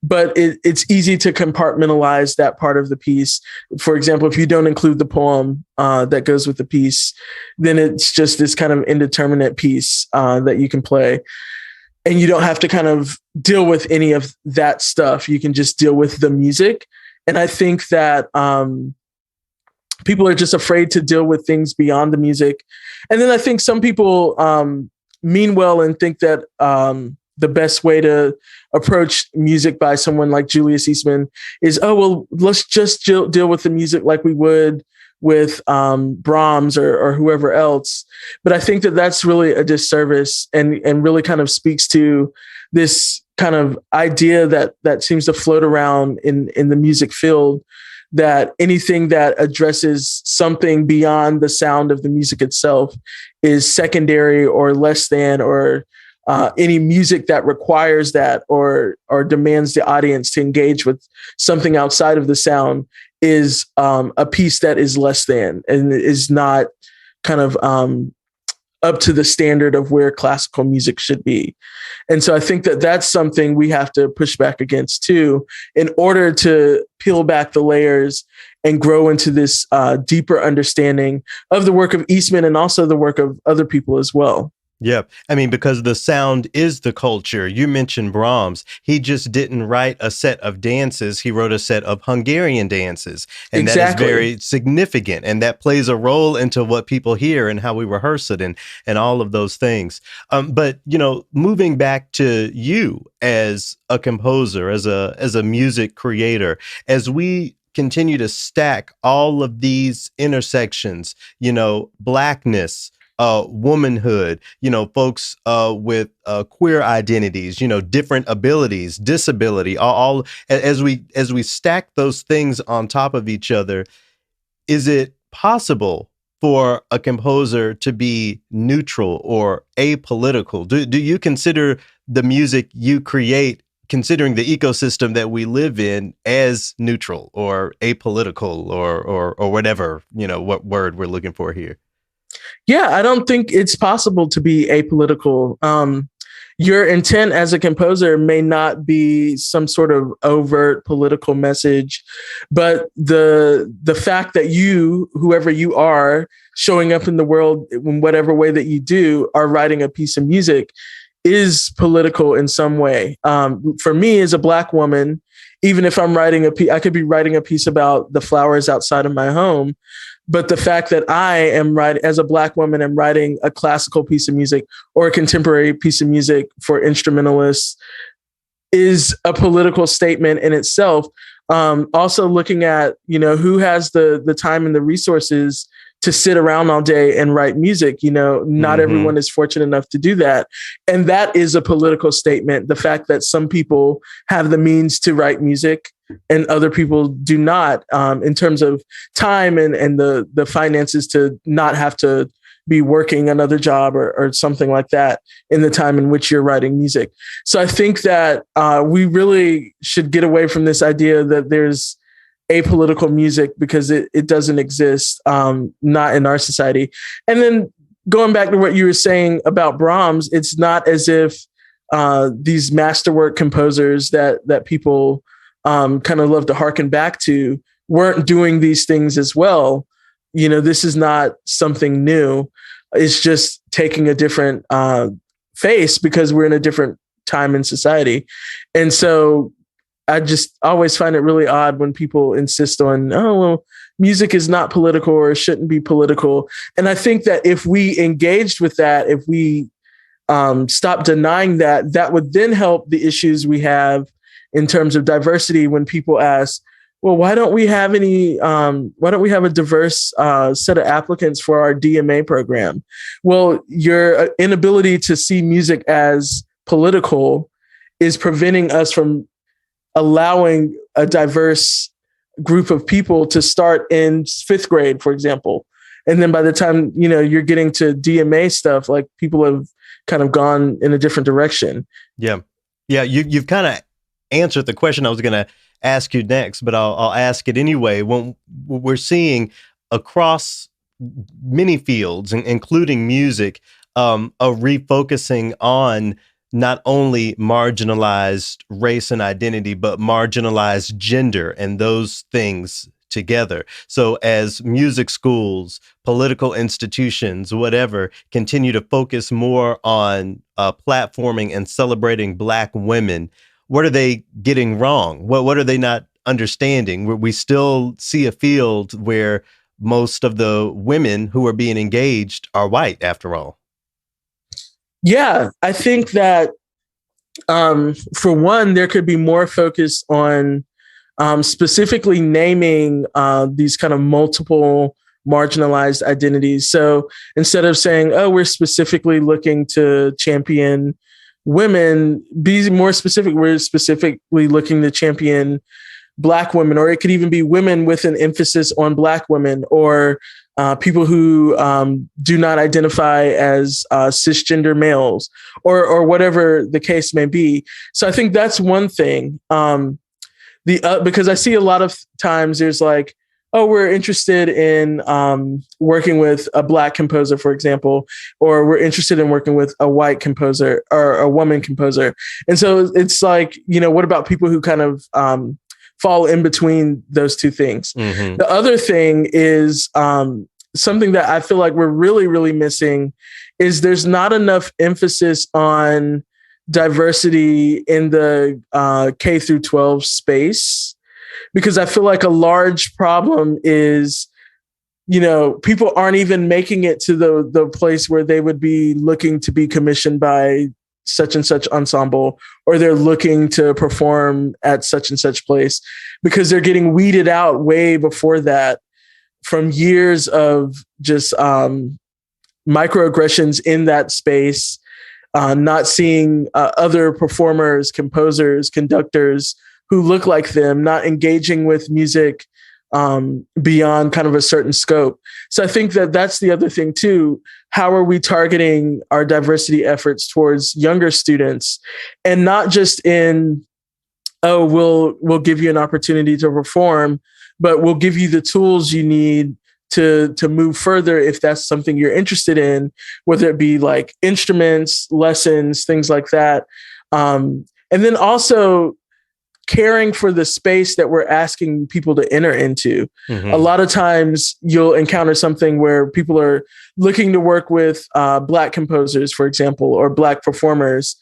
but it's easy to compartmentalize that part of the piece. For example, if you don't include the poem that goes with the piece, then it's just this kind of indeterminate piece that you can play. And you don't have to kind of deal with any of that stuff. You can just deal with the music. And I think that people are just afraid to deal with things beyond the music. And then I think some people mean well and think that the best way to approach music by someone like Julius Eastman is, oh, well, let's just deal with the music like we would with Brahms or whoever else. But I think that that's really a disservice, and really kind of speaks to this kind of idea that seems to float around in the music field, that anything that addresses something beyond the sound of the music itself is secondary or less than, or any music that requires that or demands the audience to engage with something outside of the sound is a piece that is less than and is not kind of up to the standard of where classical music should be. And so I think that that's something we have to push back against too, in order to peel back the layers and grow into this deeper understanding of the work of Eastman and also the work of other people as well. Yeah. I mean, because the sound is the culture. You mentioned Brahms. He just didn't write a set of dances. He wrote a set of Hungarian dances. And exactly. That is very significant. And that plays a role into what people hear and how we rehearse it and all of those things. But, moving back to you as a composer, as a music creator, as we continue to stack all of these intersections, Blackness, womanhood, folks with queer identities, different abilities, disability, all as we stack those things on top of each other, is it possible for a composer to be neutral or apolitical? Do you consider the music you create, considering the ecosystem that we live in, as neutral or apolitical or whatever, what word we're looking for here? Yeah, I don't think it's possible to be apolitical. your intent as a composer may not be some sort of overt political message, but the fact that you, whoever you are, showing up in the world in whatever way that you do, are writing a piece of music is political in some way. For me, as a Black woman, even if I'm writing a piece, I could be writing a piece about the flowers outside of my home. But the fact that I am writing, as a Black woman, I'm writing a classical piece of music or a contemporary piece of music for instrumentalists is a political statement in itself. Also looking at, who has the time and the resources to sit around all day and write music. Not everyone is fortunate enough to do that. And that is a political statement. The fact that some people have the means to write music and other people do not, in terms of time and the finances to not have to be working another job or something like that in the time in which you're writing music. So I think that we really should get away from this idea that there's apolitical music, because it doesn't exist, not in our society. And then going back to what you were saying about Brahms, it's not as if these masterwork composers that people kind of love to hearken back to weren't doing these things as well. This is not something new. It's just taking a different face because we're in a different time in society. And so I just always find it really odd when people insist on, oh, well, music is not political or shouldn't be political. And I think that if we engaged with that, if we stop denying that, that would then help the issues we have in terms of diversity. When people ask, well, why don't we have a diverse set of applicants for our DMA program? Well, your inability to see music as political is preventing us from allowing a diverse group of people to start in 5th grade, for example. And then by the time, you're getting to DMA stuff, like, people have kind of gone in a different direction. Yeah. Yeah. You've kind of answered the question I was going to ask you next, but I'll ask it anyway. When we're seeing across many fields, including music, a refocusing on not only marginalized race and identity, but marginalized gender and those things together. So as music schools, political institutions, whatever, continue to focus more on platforming and celebrating Black women, what are they getting wrong? What are they not understanding? We still see a field where most of the women who are being engaged are white, after all. Yeah, I think that for one, there could be more focus on specifically naming these kind of multiple marginalized identities. So instead of saying, oh, we're specifically looking to champion women, be more specific. We're specifically looking to champion Black women, or it could even be women with an emphasis on Black women, or people who do not identify as cisgender males, or whatever the case may be. So I think that's one thing. Because I see a lot of times there's like, oh, we're interested in working with a Black composer, for example, or we're interested in working with a white composer or a woman composer. And so it's like, what about people who kind of fall in between those two things? Mm-hmm. The other thing is something that I feel like we're really, really missing is there's not enough emphasis on diversity in the K through 12 space, because I feel like a large problem is, people aren't even making it to the place where they would be looking to be commissioned by such and such ensemble, or they're looking to perform at such and such place, because they're getting weeded out way before that from years of just microaggressions in that space, not seeing other performers, composers, conductors who look like them, not engaging with music beyond kind of a certain scope. So I think that that's the other thing too. How are we targeting our diversity efforts towards younger students, and not just in, oh, we'll give you an opportunity to perform, but we'll give you the tools you need to move further if that's something you're interested in, whether it be like instruments, lessons, things like that. And then also caring for the space that we're asking people to enter into. A lot of times you'll encounter something where people are looking to work with Black composers, for example, or Black performers.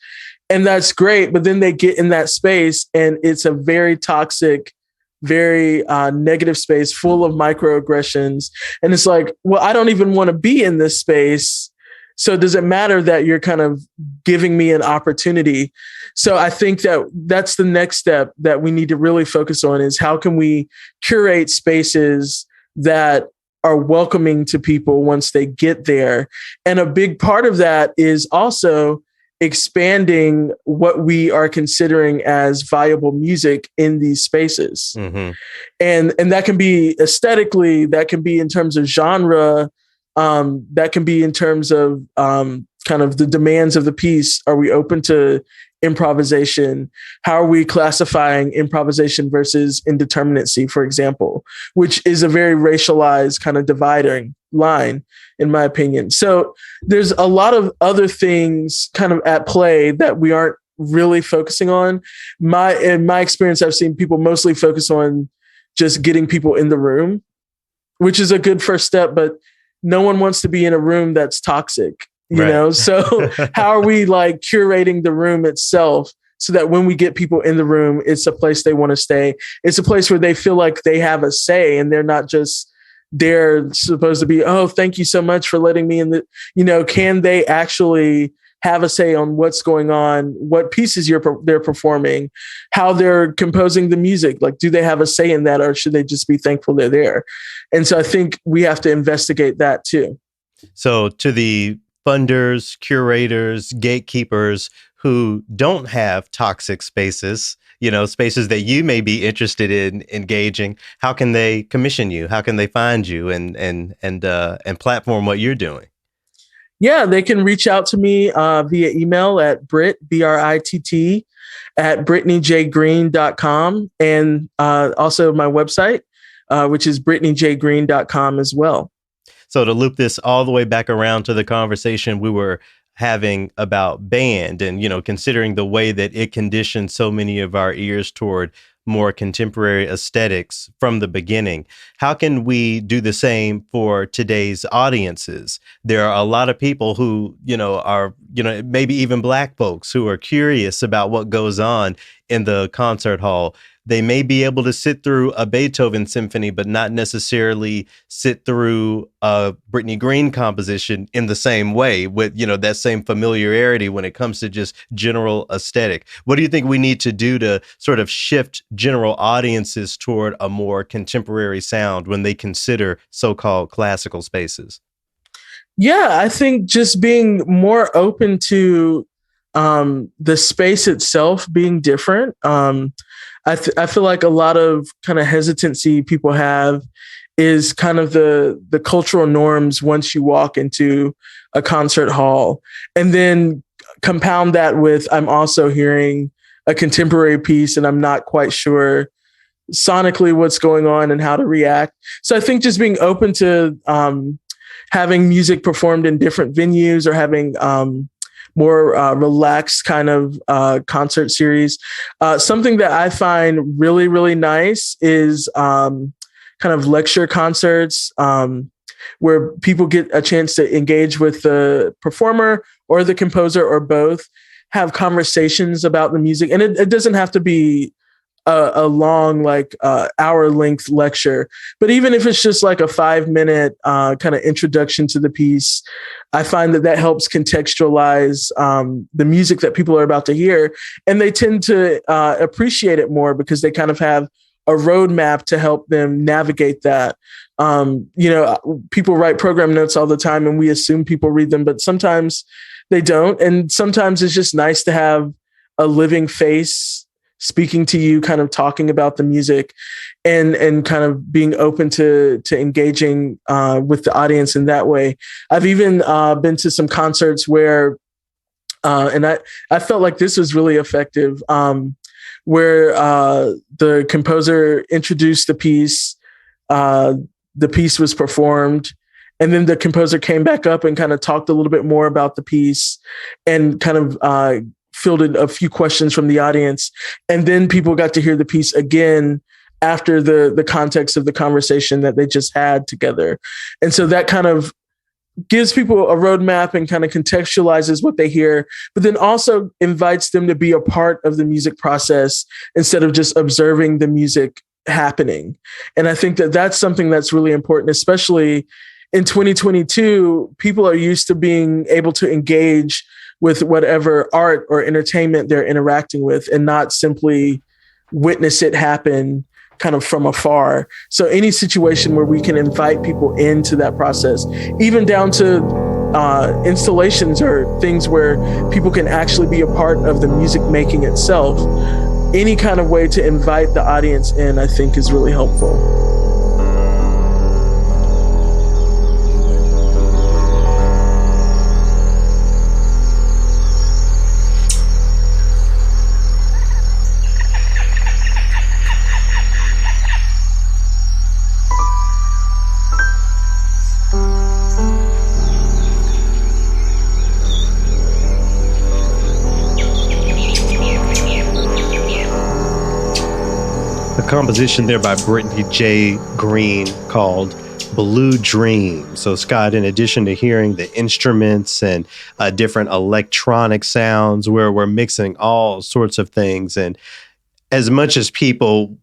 And that's great. But then they get in that space and it's a very toxic, very negative space full of microaggressions. And it's like, well, I don't even want to be in this space. So does it matter that you're kind of giving me an opportunity? So I think that that's the next step that we need to really focus on, is how can we curate spaces that are welcoming to people once they get there? And a big part of that is also expanding what we are considering as viable music in these spaces. And that can be aesthetically, that can be in terms of genre, that can be in terms of kind of the demands of the piece. Are we open to improvisation? How are we classifying improvisation versus indeterminacy, for example, which is a very racialized kind of dividing line, in my opinion. So there's a lot of other things kind of at play that we aren't really focusing on. In my experience, I've seen people mostly focus on just getting people in the room, which is a good first step, but no one wants to be in a room that's toxic, you know? So how are we like curating the room itself so that when we get people in the room, it's a place they want to stay. It's a place where they feel like they have a say and they're not just, they're supposed to be, oh, thank you so much for letting me in. Can they actually have a say on what's going on, what pieces they're performing, how they're composing the music? Like, do they have a say in that, or should they just be thankful they're there? And so I think we have to investigate that too. So to the funders, curators, gatekeepers who don't have toxic spaces, spaces that you may be interested in engaging, how can they commission you? How can they find you and platform what you're doing? Yeah, they can reach out to me via email at BRITT, at BrittanyJGreen.com, and also my website, which is BrittanyJGreen.com as well. So to loop this all the way back around to the conversation we were having about band and, considering the way that it conditioned so many of our ears toward more contemporary aesthetics from the beginning, how can we do the same for today's audiences? There are a lot of people who, are, maybe even Black folks who are curious about what goes on in the concert hall. They may be able to sit through a Beethoven symphony, but not necessarily sit through a Brittany Green composition in the same way with, that same familiarity when it comes to just general aesthetic. What do you think we need to do to sort of shift general audiences toward a more contemporary sound when they consider so-called classical spaces? Yeah, I think just being more open to the space itself being different. I feel like a lot of kind of hesitancy people have is kind of the cultural norms once you walk into a concert hall, and then compound that with, I'm also hearing a contemporary piece and I'm not quite sure sonically what's going on and how to react. So I think just being open to having music performed in different venues, or having more relaxed kind of concert series. Something that I find really, really nice is kind of lecture concerts where people get a chance to engage with the performer or the composer or both, have conversations about the music. And it doesn't have to be a long, like hour length lecture, but even if it's just like a 5-minute kind of introduction to the piece, I find that helps contextualize the music that people are about to hear. And they tend to appreciate it more because they kind of have a roadmap to help them navigate that. People write program notes all the time and we assume people read them, but sometimes they don't. And sometimes it's just nice to have a living face speaking to you, kind of talking about the music and kind of being open to engaging with the audience in that way. I've even been to some concerts where, and I felt like this was really effective, where the composer introduced the piece, the piece was performed. And then the composer came back up and kind of talked a little bit more about the piece and kind of fielded a few questions from the audience. And then people got to hear the piece again after the context of the conversation that they just had together. And so that kind of gives people a roadmap and kind of contextualizes what they hear, but then also invites them to be a part of the music process instead of just observing the music happening. And I think that that's something that's really important, especially in 2022. People are used to being able to engage with whatever art or entertainment they're interacting with and not simply witness it happen kind of from afar. So any situation where we can invite people into that process, even down to installations or things where people can actually be a part of the music making itself, any kind of way to invite the audience in, I think is really helpful. Composition there by Brittany J. Green called Blue Dream. So Scott, in addition to hearing the instruments and different electronic sounds, where we're mixing all sorts of things, and as much as people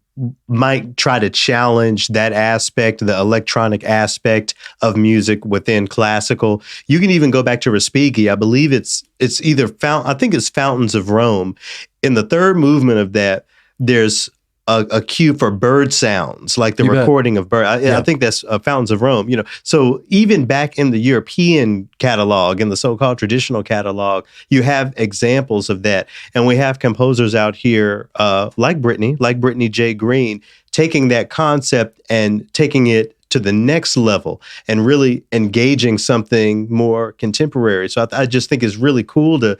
might try to challenge that aspect, the electronic aspect of music within classical, you can even go back to Respighi. I believe it's either I think it's Fountains of Rome. In the third movement of that, there's a cue for bird sounds, like the recording of bird. I think that's Fountains of Rome. So even back in the European catalog, in the so-called traditional catalog, you have examples of that, and we have composers out here like Brittany J. Green, taking that concept and taking it to the next level and really engaging something more contemporary. So I just think it's really cool to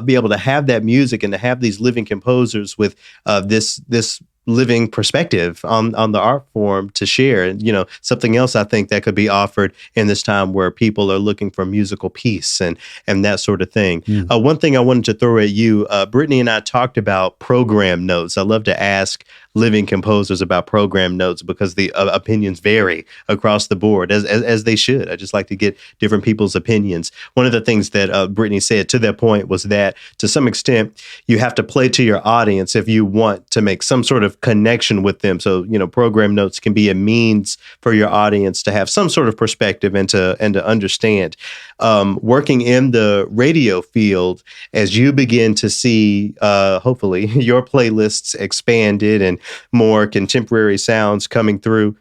be able to have that music and to have these living composers with this living perspective on the art form to share. And, something else I think that could be offered in this time where people are looking for musical peace and that sort of thing. One thing I wanted to throw at you, Brittany and I talked about program notes. I love to ask living composers about program notes because the opinions vary across the board, as they should. I just like to get different people's opinions. One of the things that Brittany said to that point was that to some extent, you have to play to your audience if you want to make some sort of connection with them. So, program notes can be a means for your audience to have some sort of perspective and to understand. Working in the radio field, as you begin to see, hopefully, your playlists expanded and more contemporary sounds coming through,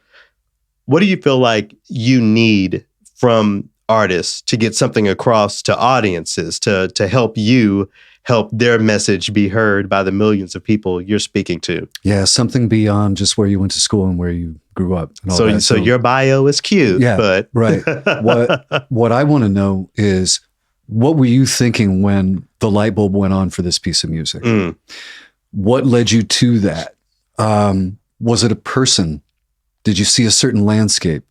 what do you feel like you need from artists to get something across to audiences to help their message be heard by the millions of people you're speaking to? Yeah, something beyond just where you went to school and where you grew up. And all so, that. So your bio is cute, but right. What I want to know is, what were you thinking when the light bulb went on for this piece of music? What led you to that? Was it a person? Did you see a certain landscape?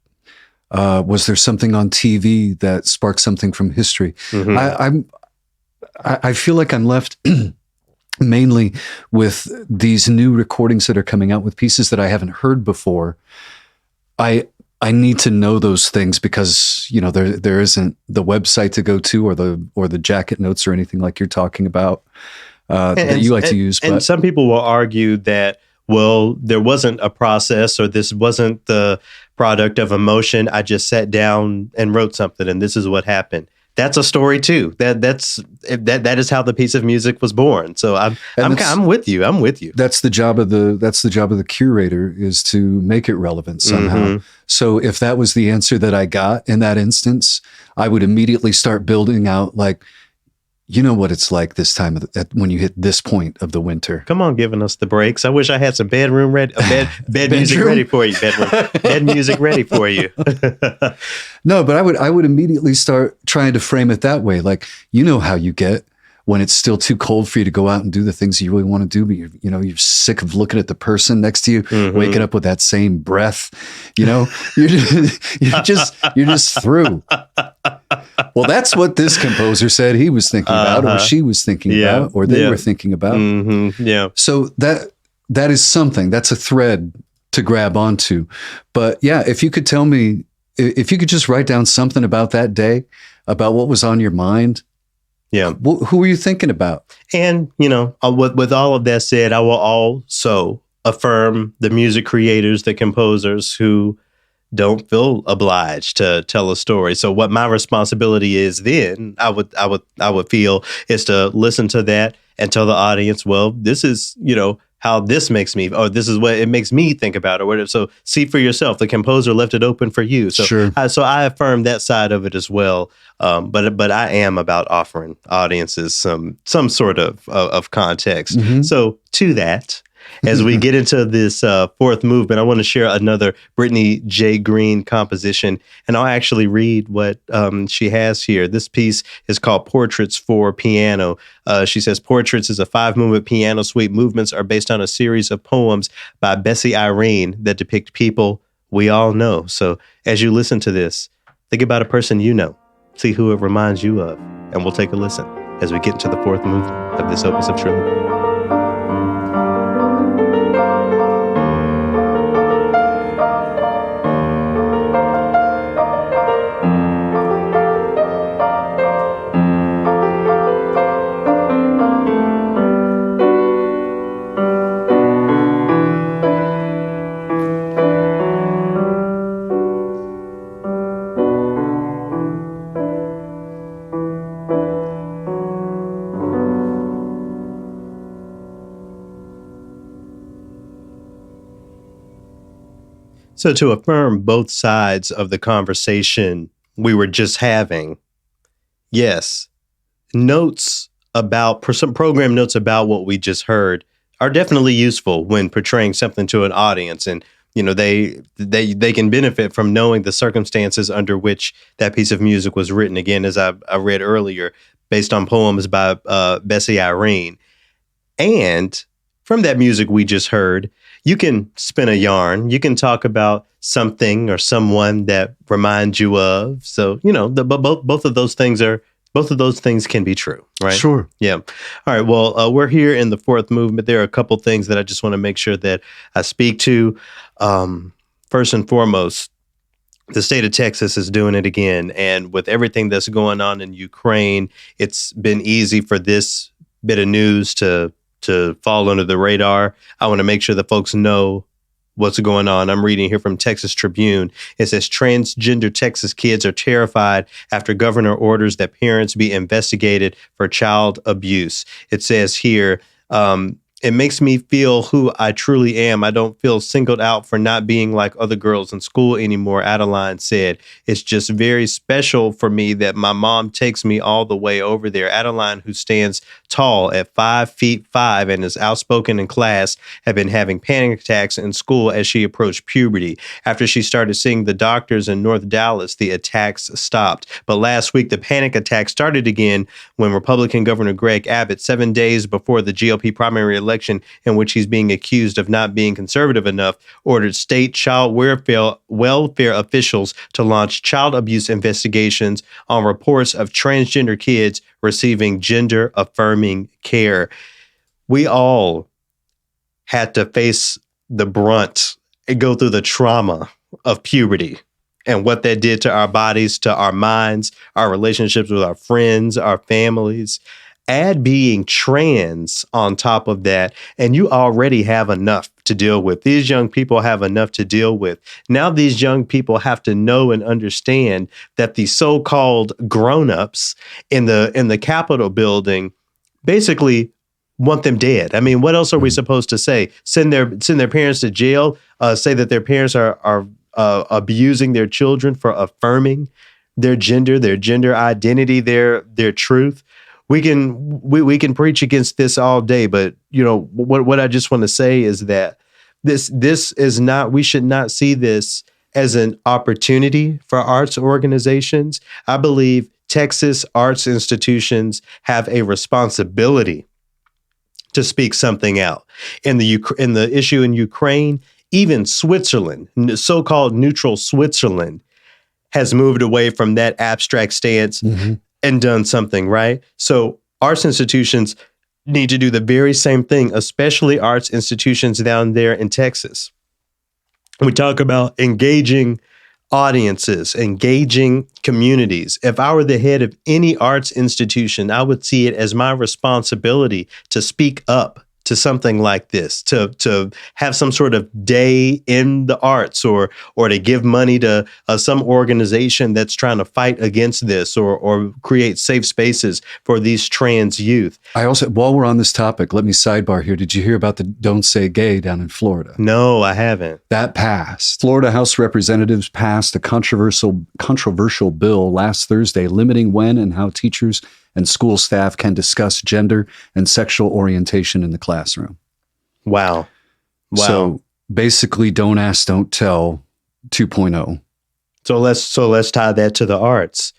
Was there something on TV that sparked something from history? I feel like I'm left mainly with these new recordings that are coming out with pieces that I haven't heard before. I need to know those things because there isn't the website to go to or the jacket notes or anything like you're talking about that you like to use. And some people will argue that, well, there wasn't a process, or this wasn't the product of emotion. I just sat down and wrote something, and this is what happened. That's a story too. That is how the piece of music was born. So I'm with you. I'm with you. That's the job of the curator, is to make it relevant somehow. So if that was the answer that I got in that instance, I would immediately start building out, like, what it's like this time when you hit this point of the winter. Come on, giving us the breaks. I wish I had some bed music ready for you. Bed music ready for you. No, but I would immediately start trying to frame it that way. Like, how you get when it's still too cold for you to go out and do the things you really want to do, but you're sick of looking at the person next to you, waking up with that same breath, you're just through. Well, that's what this composer said he was thinking about, or she was thinking about, or they were thinking about. Yeah. So that is something, that's a thread to grab onto. But yeah, if you could tell me, if you could just write down something about that day, about what was on your mind. Yeah. Who were you thinking about? And, with all of that said, I will also affirm the music creators, the composers who don't feel obliged to tell a story. So what my responsibility is then, I would feel, is to listen to that and tell the audience, well, this is, how this makes me, or this is what it makes me think about, or whatever. So see for yourself. The composer left it open for you. So sure. I affirm that side of it as well. But I am about offering audiences some sort of context. So to that, as we get into this fourth movement, I want to share another Brittany J. Green composition, and I'll actually read what she has here. This piece is called Portraits for Piano. She says, Portraits is a 5-movement piano suite. Movements are based on a series of poems by Bessie Irene that depict people we all know. So as you listen to this, think about a person you know. See who it reminds you of, and we'll take a listen as we get into the fourth movement of this opus of trilogy. So to affirm both sides of the conversation we were just having, yes, notes about, some program notes about what we just heard are definitely useful when portraying something to an audience. And, they can benefit from knowing the circumstances under which that piece of music was written. Again, as I read earlier, based on poems by Bessie Irene. And from that music we just heard, you can spin a yarn. You can talk about something or someone that reminds you of. So, both of those things can be true, right? Sure. Yeah. All right. Well, we're here in the fourth movement. There are a couple things that I just want to make sure that I speak to. First and foremost, the state of Texas is doing it again. And with everything that's going on in Ukraine, it's been easy for this bit of news to fall under the radar. I want to make sure that folks know what's going on. I'm reading here from Texas Tribune. It says transgender Texas kids are terrified after governor orders that parents be investigated for child abuse. It says here, it makes me feel who I truly am. I don't feel singled out for not being like other girls in school anymore, Adeline said. It's just very special for me that my mom takes me all the way over there. Adeline, who stands tall at 5'5" and is outspoken in class, had been having panic attacks in school as she approached puberty. After she started seeing the doctors in North Dallas, the attacks stopped. But last week, the panic attack started again when Republican Governor Greg Abbott, 7 days before the GOP primary election, in which he's being accused of not being conservative enough, ordered state child welfare officials to launch child abuse investigations on reports of transgender kids receiving gender-affirming care. We all had to face the brunt and go through the trauma of puberty and what that did to our bodies, to our minds, our relationships with our friends, our families. Add being trans on top of that, and you already have enough to deal with. These young people have enough to deal with. Now these young people have to know and understand that the so-called grown-ups in the Capitol building basically want them dead. I mean, what else are we supposed to say? Send their parents to jail? Say that their parents are abusing their children for affirming their gender identity, their truth? We can preach against this all day, but what I just want to say is that this is not, we should not see this as an opportunity for arts organizations. I believe Texas arts institutions have a responsibility to speak something out. In the issue in Ukraine, even Switzerland, so-called neutral Switzerland, has moved away from that abstract stance and done something, right? So arts institutions need to do the very same thing, especially arts institutions down there in Texas. We talk about engaging audiences, engaging communities. If I were the head of any arts institution, I would see it as my responsibility to speak up to something like this, to have some sort of day in the arts, or to give money to some organization that's trying to fight against this, or create safe spaces for these trans youth. I also, while we're on this topic, let me sidebar here. Did you hear about the Don't Say Gay down in Florida? No, I haven't. That passed. Florida House Representatives passed a controversial bill last Thursday limiting when and how teachers and school staff can discuss gender and sexual orientation in the classroom. Wow. So basically, don't ask, don't tell 2.0. So let's tie that to the arts.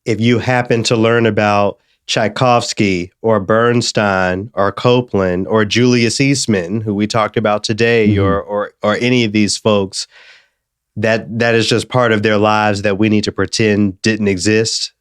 If you happen to learn about Tchaikovsky or Bernstein or Copland or Julius Eastman, who we talked about today, or any of these folks, that is just part of their lives that we need to pretend didn't exist.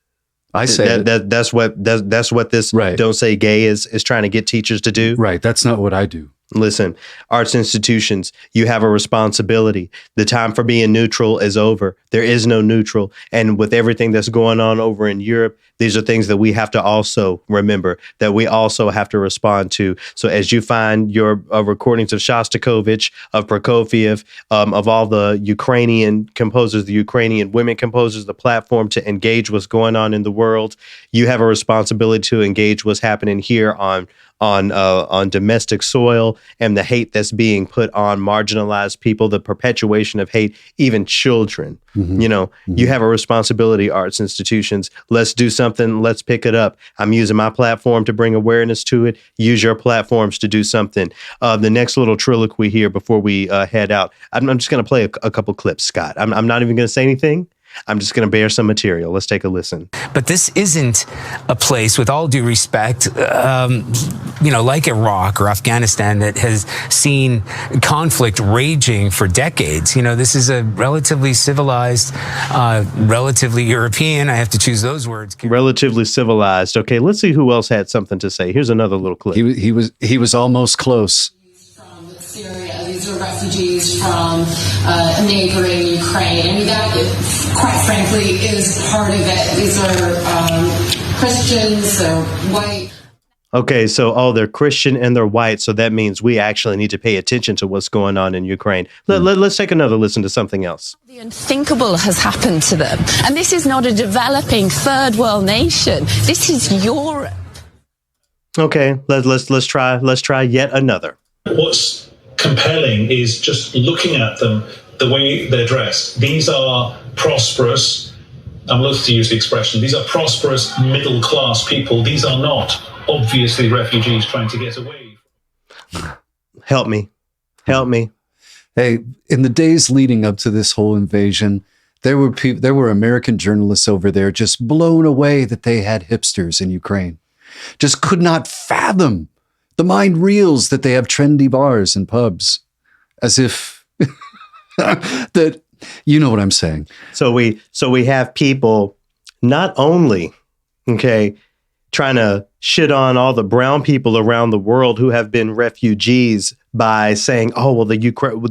I say that's what this Don't Say Gay is trying to get teachers to do. Right. That's not what I do. Listen, arts institutions, you have a responsibility. The time for being neutral is over. There is no neutral. And with everything that's going on over in Europe, these are things that we have to also remember, that we also have to respond to. So as you find your recordings of Shostakovich, of Prokofiev, of all the Ukrainian composers, the Ukrainian women composers, the platform to engage what's going on in the world, you have a responsibility to engage what's happening here on domestic soil, and the hate that's being put on marginalized people, the perpetuation of hate, even children. You have a responsibility, arts institutions. Let's do something. Let's pick it up. I'm using my platform to bring awareness to it. Use your platforms to do something. The next little triloquy here before we head out, I'm just going to play a couple clips, Scott. I'm not even going to say anything. I'm just going to bear some material. Let's take a listen. But this isn't a place, with all due respect, like Iraq or Afghanistan, that has seen conflict raging for decades. This is a relatively civilized, relatively European, I have to choose those words. Relatively civilized. Okay, let's see who else had something to say. Here's another little clip. He was almost close. Syria. These are refugees from neighboring Ukraine. I mean, that, quite frankly, is part of it. These are Christians, they're white. Okay, so, they're Christian and they're white, so that means we actually need to pay attention to what's going on in Ukraine. Let's take another listen to something else. The unthinkable has happened to them. And this is not a developing third world nation. This is Europe. Okay, let's try yet another. What's compelling is just looking at them, the way they're dressed. These are prosperous, I'm loath to use the expression, these are prosperous middle-class people. These are not obviously refugees trying to get away. Help me. Hey, in the days leading up to this whole invasion, there were American journalists over there just blown away that they had hipsters in Ukraine. Just could not fathom the mind reels that they have trendy bars and pubs, as if that, you know what I'm saying. So we have people not only, trying to shit on all the brown people around the world who have been refugees by saying, the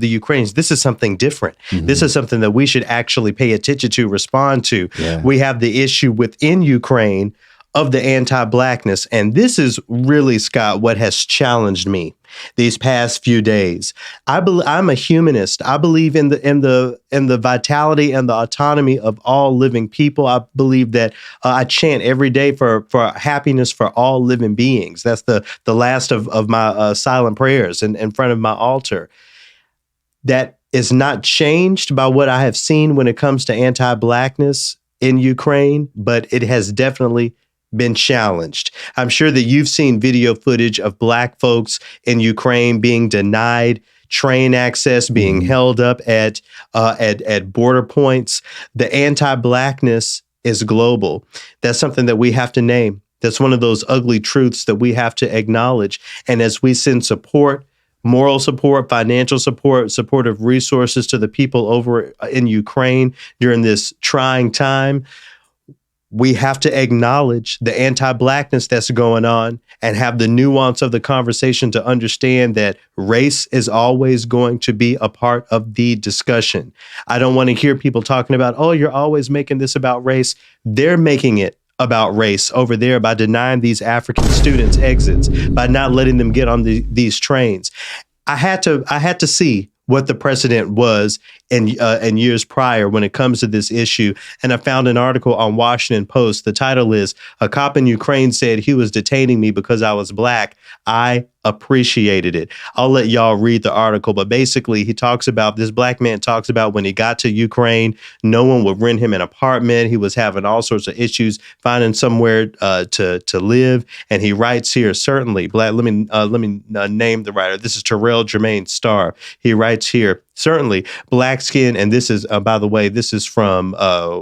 Ukrainians, this is something different. Mm-hmm. This is something that we should actually pay attention to, respond to. Yeah. We have the issue within Ukraine of the anti-Blackness. And this is really, Scott, what has challenged me these past few days. I'm a humanist. I believe in the vitality and the autonomy of all living people. I believe that I chant every day for happiness for all living beings. That's the last of my silent prayers in front of my altar. That is not changed by what I have seen when it comes to anti-Blackness in Ukraine, but it has definitely been challenged. I'm sure that you've seen video footage of Black folks in Ukraine being denied train access, being held up at border points. The anti-Blackness is global. That's something that we have to name. That's one of those ugly truths that we have to acknowledge. And as we send support, moral support, financial support, supportive resources to the people over in Ukraine during this trying time, we have to acknowledge the anti-Blackness that's going on and have the nuance of the conversation to understand that race is always going to be a part of the discussion. I don't want to hear people talking about, oh, you're always making this about race. They're making it about race over there by denying these African students exits, by not letting them get on these trains. I had to see what the precedent was in years prior when it comes to this issue. And I found an article on Washington Post. The title is, "A cop in Ukraine said he was detaining me because I was Black. I appreciated it." I'll let y'all read the article, but basically this Black man talks about when he got to Ukraine, no one would rent him an apartment. He was having all sorts of issues finding somewhere to live. And he writes here, certainly Black, let me name the writer. This is Terrell Jermaine Starr. He writes here, certainly Black skin, and this is, by the way, this is from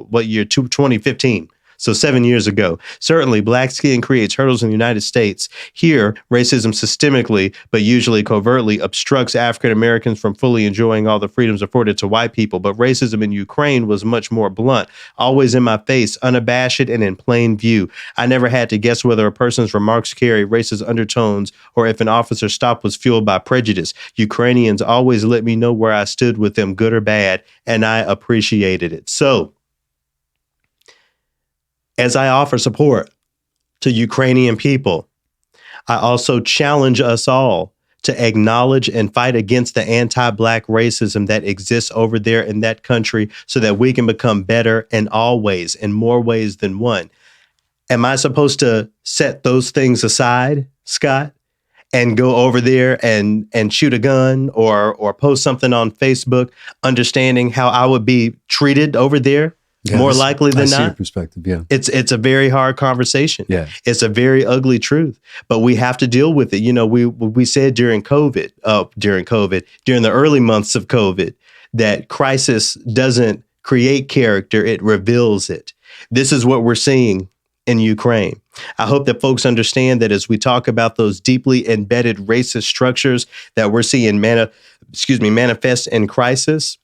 what year? 2015. So 7 years ago. Certainly, Black skin creates hurdles in the United States. Here, racism systemically, but usually covertly, obstructs African Americans from fully enjoying all the freedoms afforded to white people. But racism in Ukraine was much more blunt, always in my face, unabashed, and in plain view. I never had to guess whether a person's remarks carry racist undertones or if an officer's stop was fueled by prejudice. Ukrainians always let me know where I stood with them, good or bad, and I appreciated it. So, as I offer support to Ukrainian people, I also challenge us all to acknowledge and fight against the anti-Black racism that exists over there in that country so that we can become better in all ways, in more ways than one. Am I supposed to set those things aside, Scott, and go over there and shoot a gun or post something on Facebook, understanding how I would be treated over there? Yeah, more likely than not. I see your perspective, yeah. It's a very hard conversation. Yeah. It's a very ugly truth, but we have to deal with it. You know, we said during the early months of COVID, that crisis doesn't create character, it reveals it. This is what we're seeing in Ukraine. I hope that folks understand that as we talk about those deeply embedded racist structures that we're seeing manifest in crisis,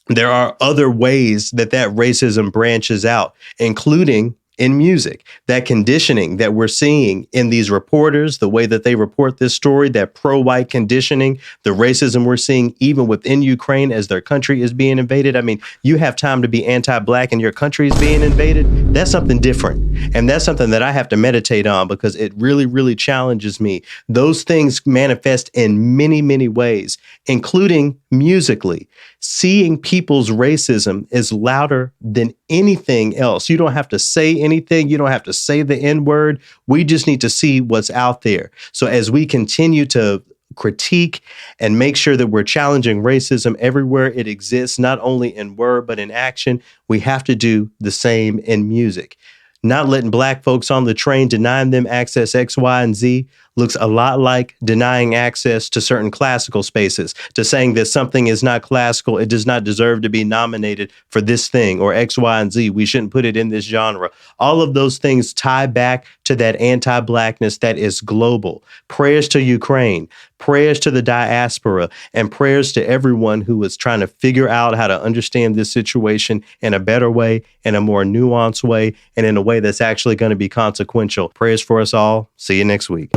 there are other ways that racism branches out, including in music, that conditioning that we're seeing in these reporters, the way that they report this story, that pro-white conditioning, the racism we're seeing even within Ukraine as their country is being invaded. I mean, you have time to be anti-Black and your country is being invaded. That's something different. And that's something that I have to meditate on because it really, really challenges me. Those things manifest in many, many ways, including musically. Seeing people's racism is louder than anything else. You don't have to say anything. You don't have to say the N-word. We just need to see what's out there. So as we continue to critique and make sure that we're challenging racism everywhere it exists, not only in word, but in action, we have to do the same in music. Not letting Black folks on the train, denying them access X, Y, and Z looks a lot like denying access to certain classical spaces, to saying that something is not classical, it does not deserve to be nominated for this thing, or X, Y, and Z, we shouldn't put it in this genre. All of those things tie back to that anti-Blackness that is global. Prayers to Ukraine, prayers to the diaspora, and prayers to everyone who is trying to figure out how to understand this situation in a better way, in a more nuanced way, and in a way that's actually going to be consequential. Prayers for us all. See you next week.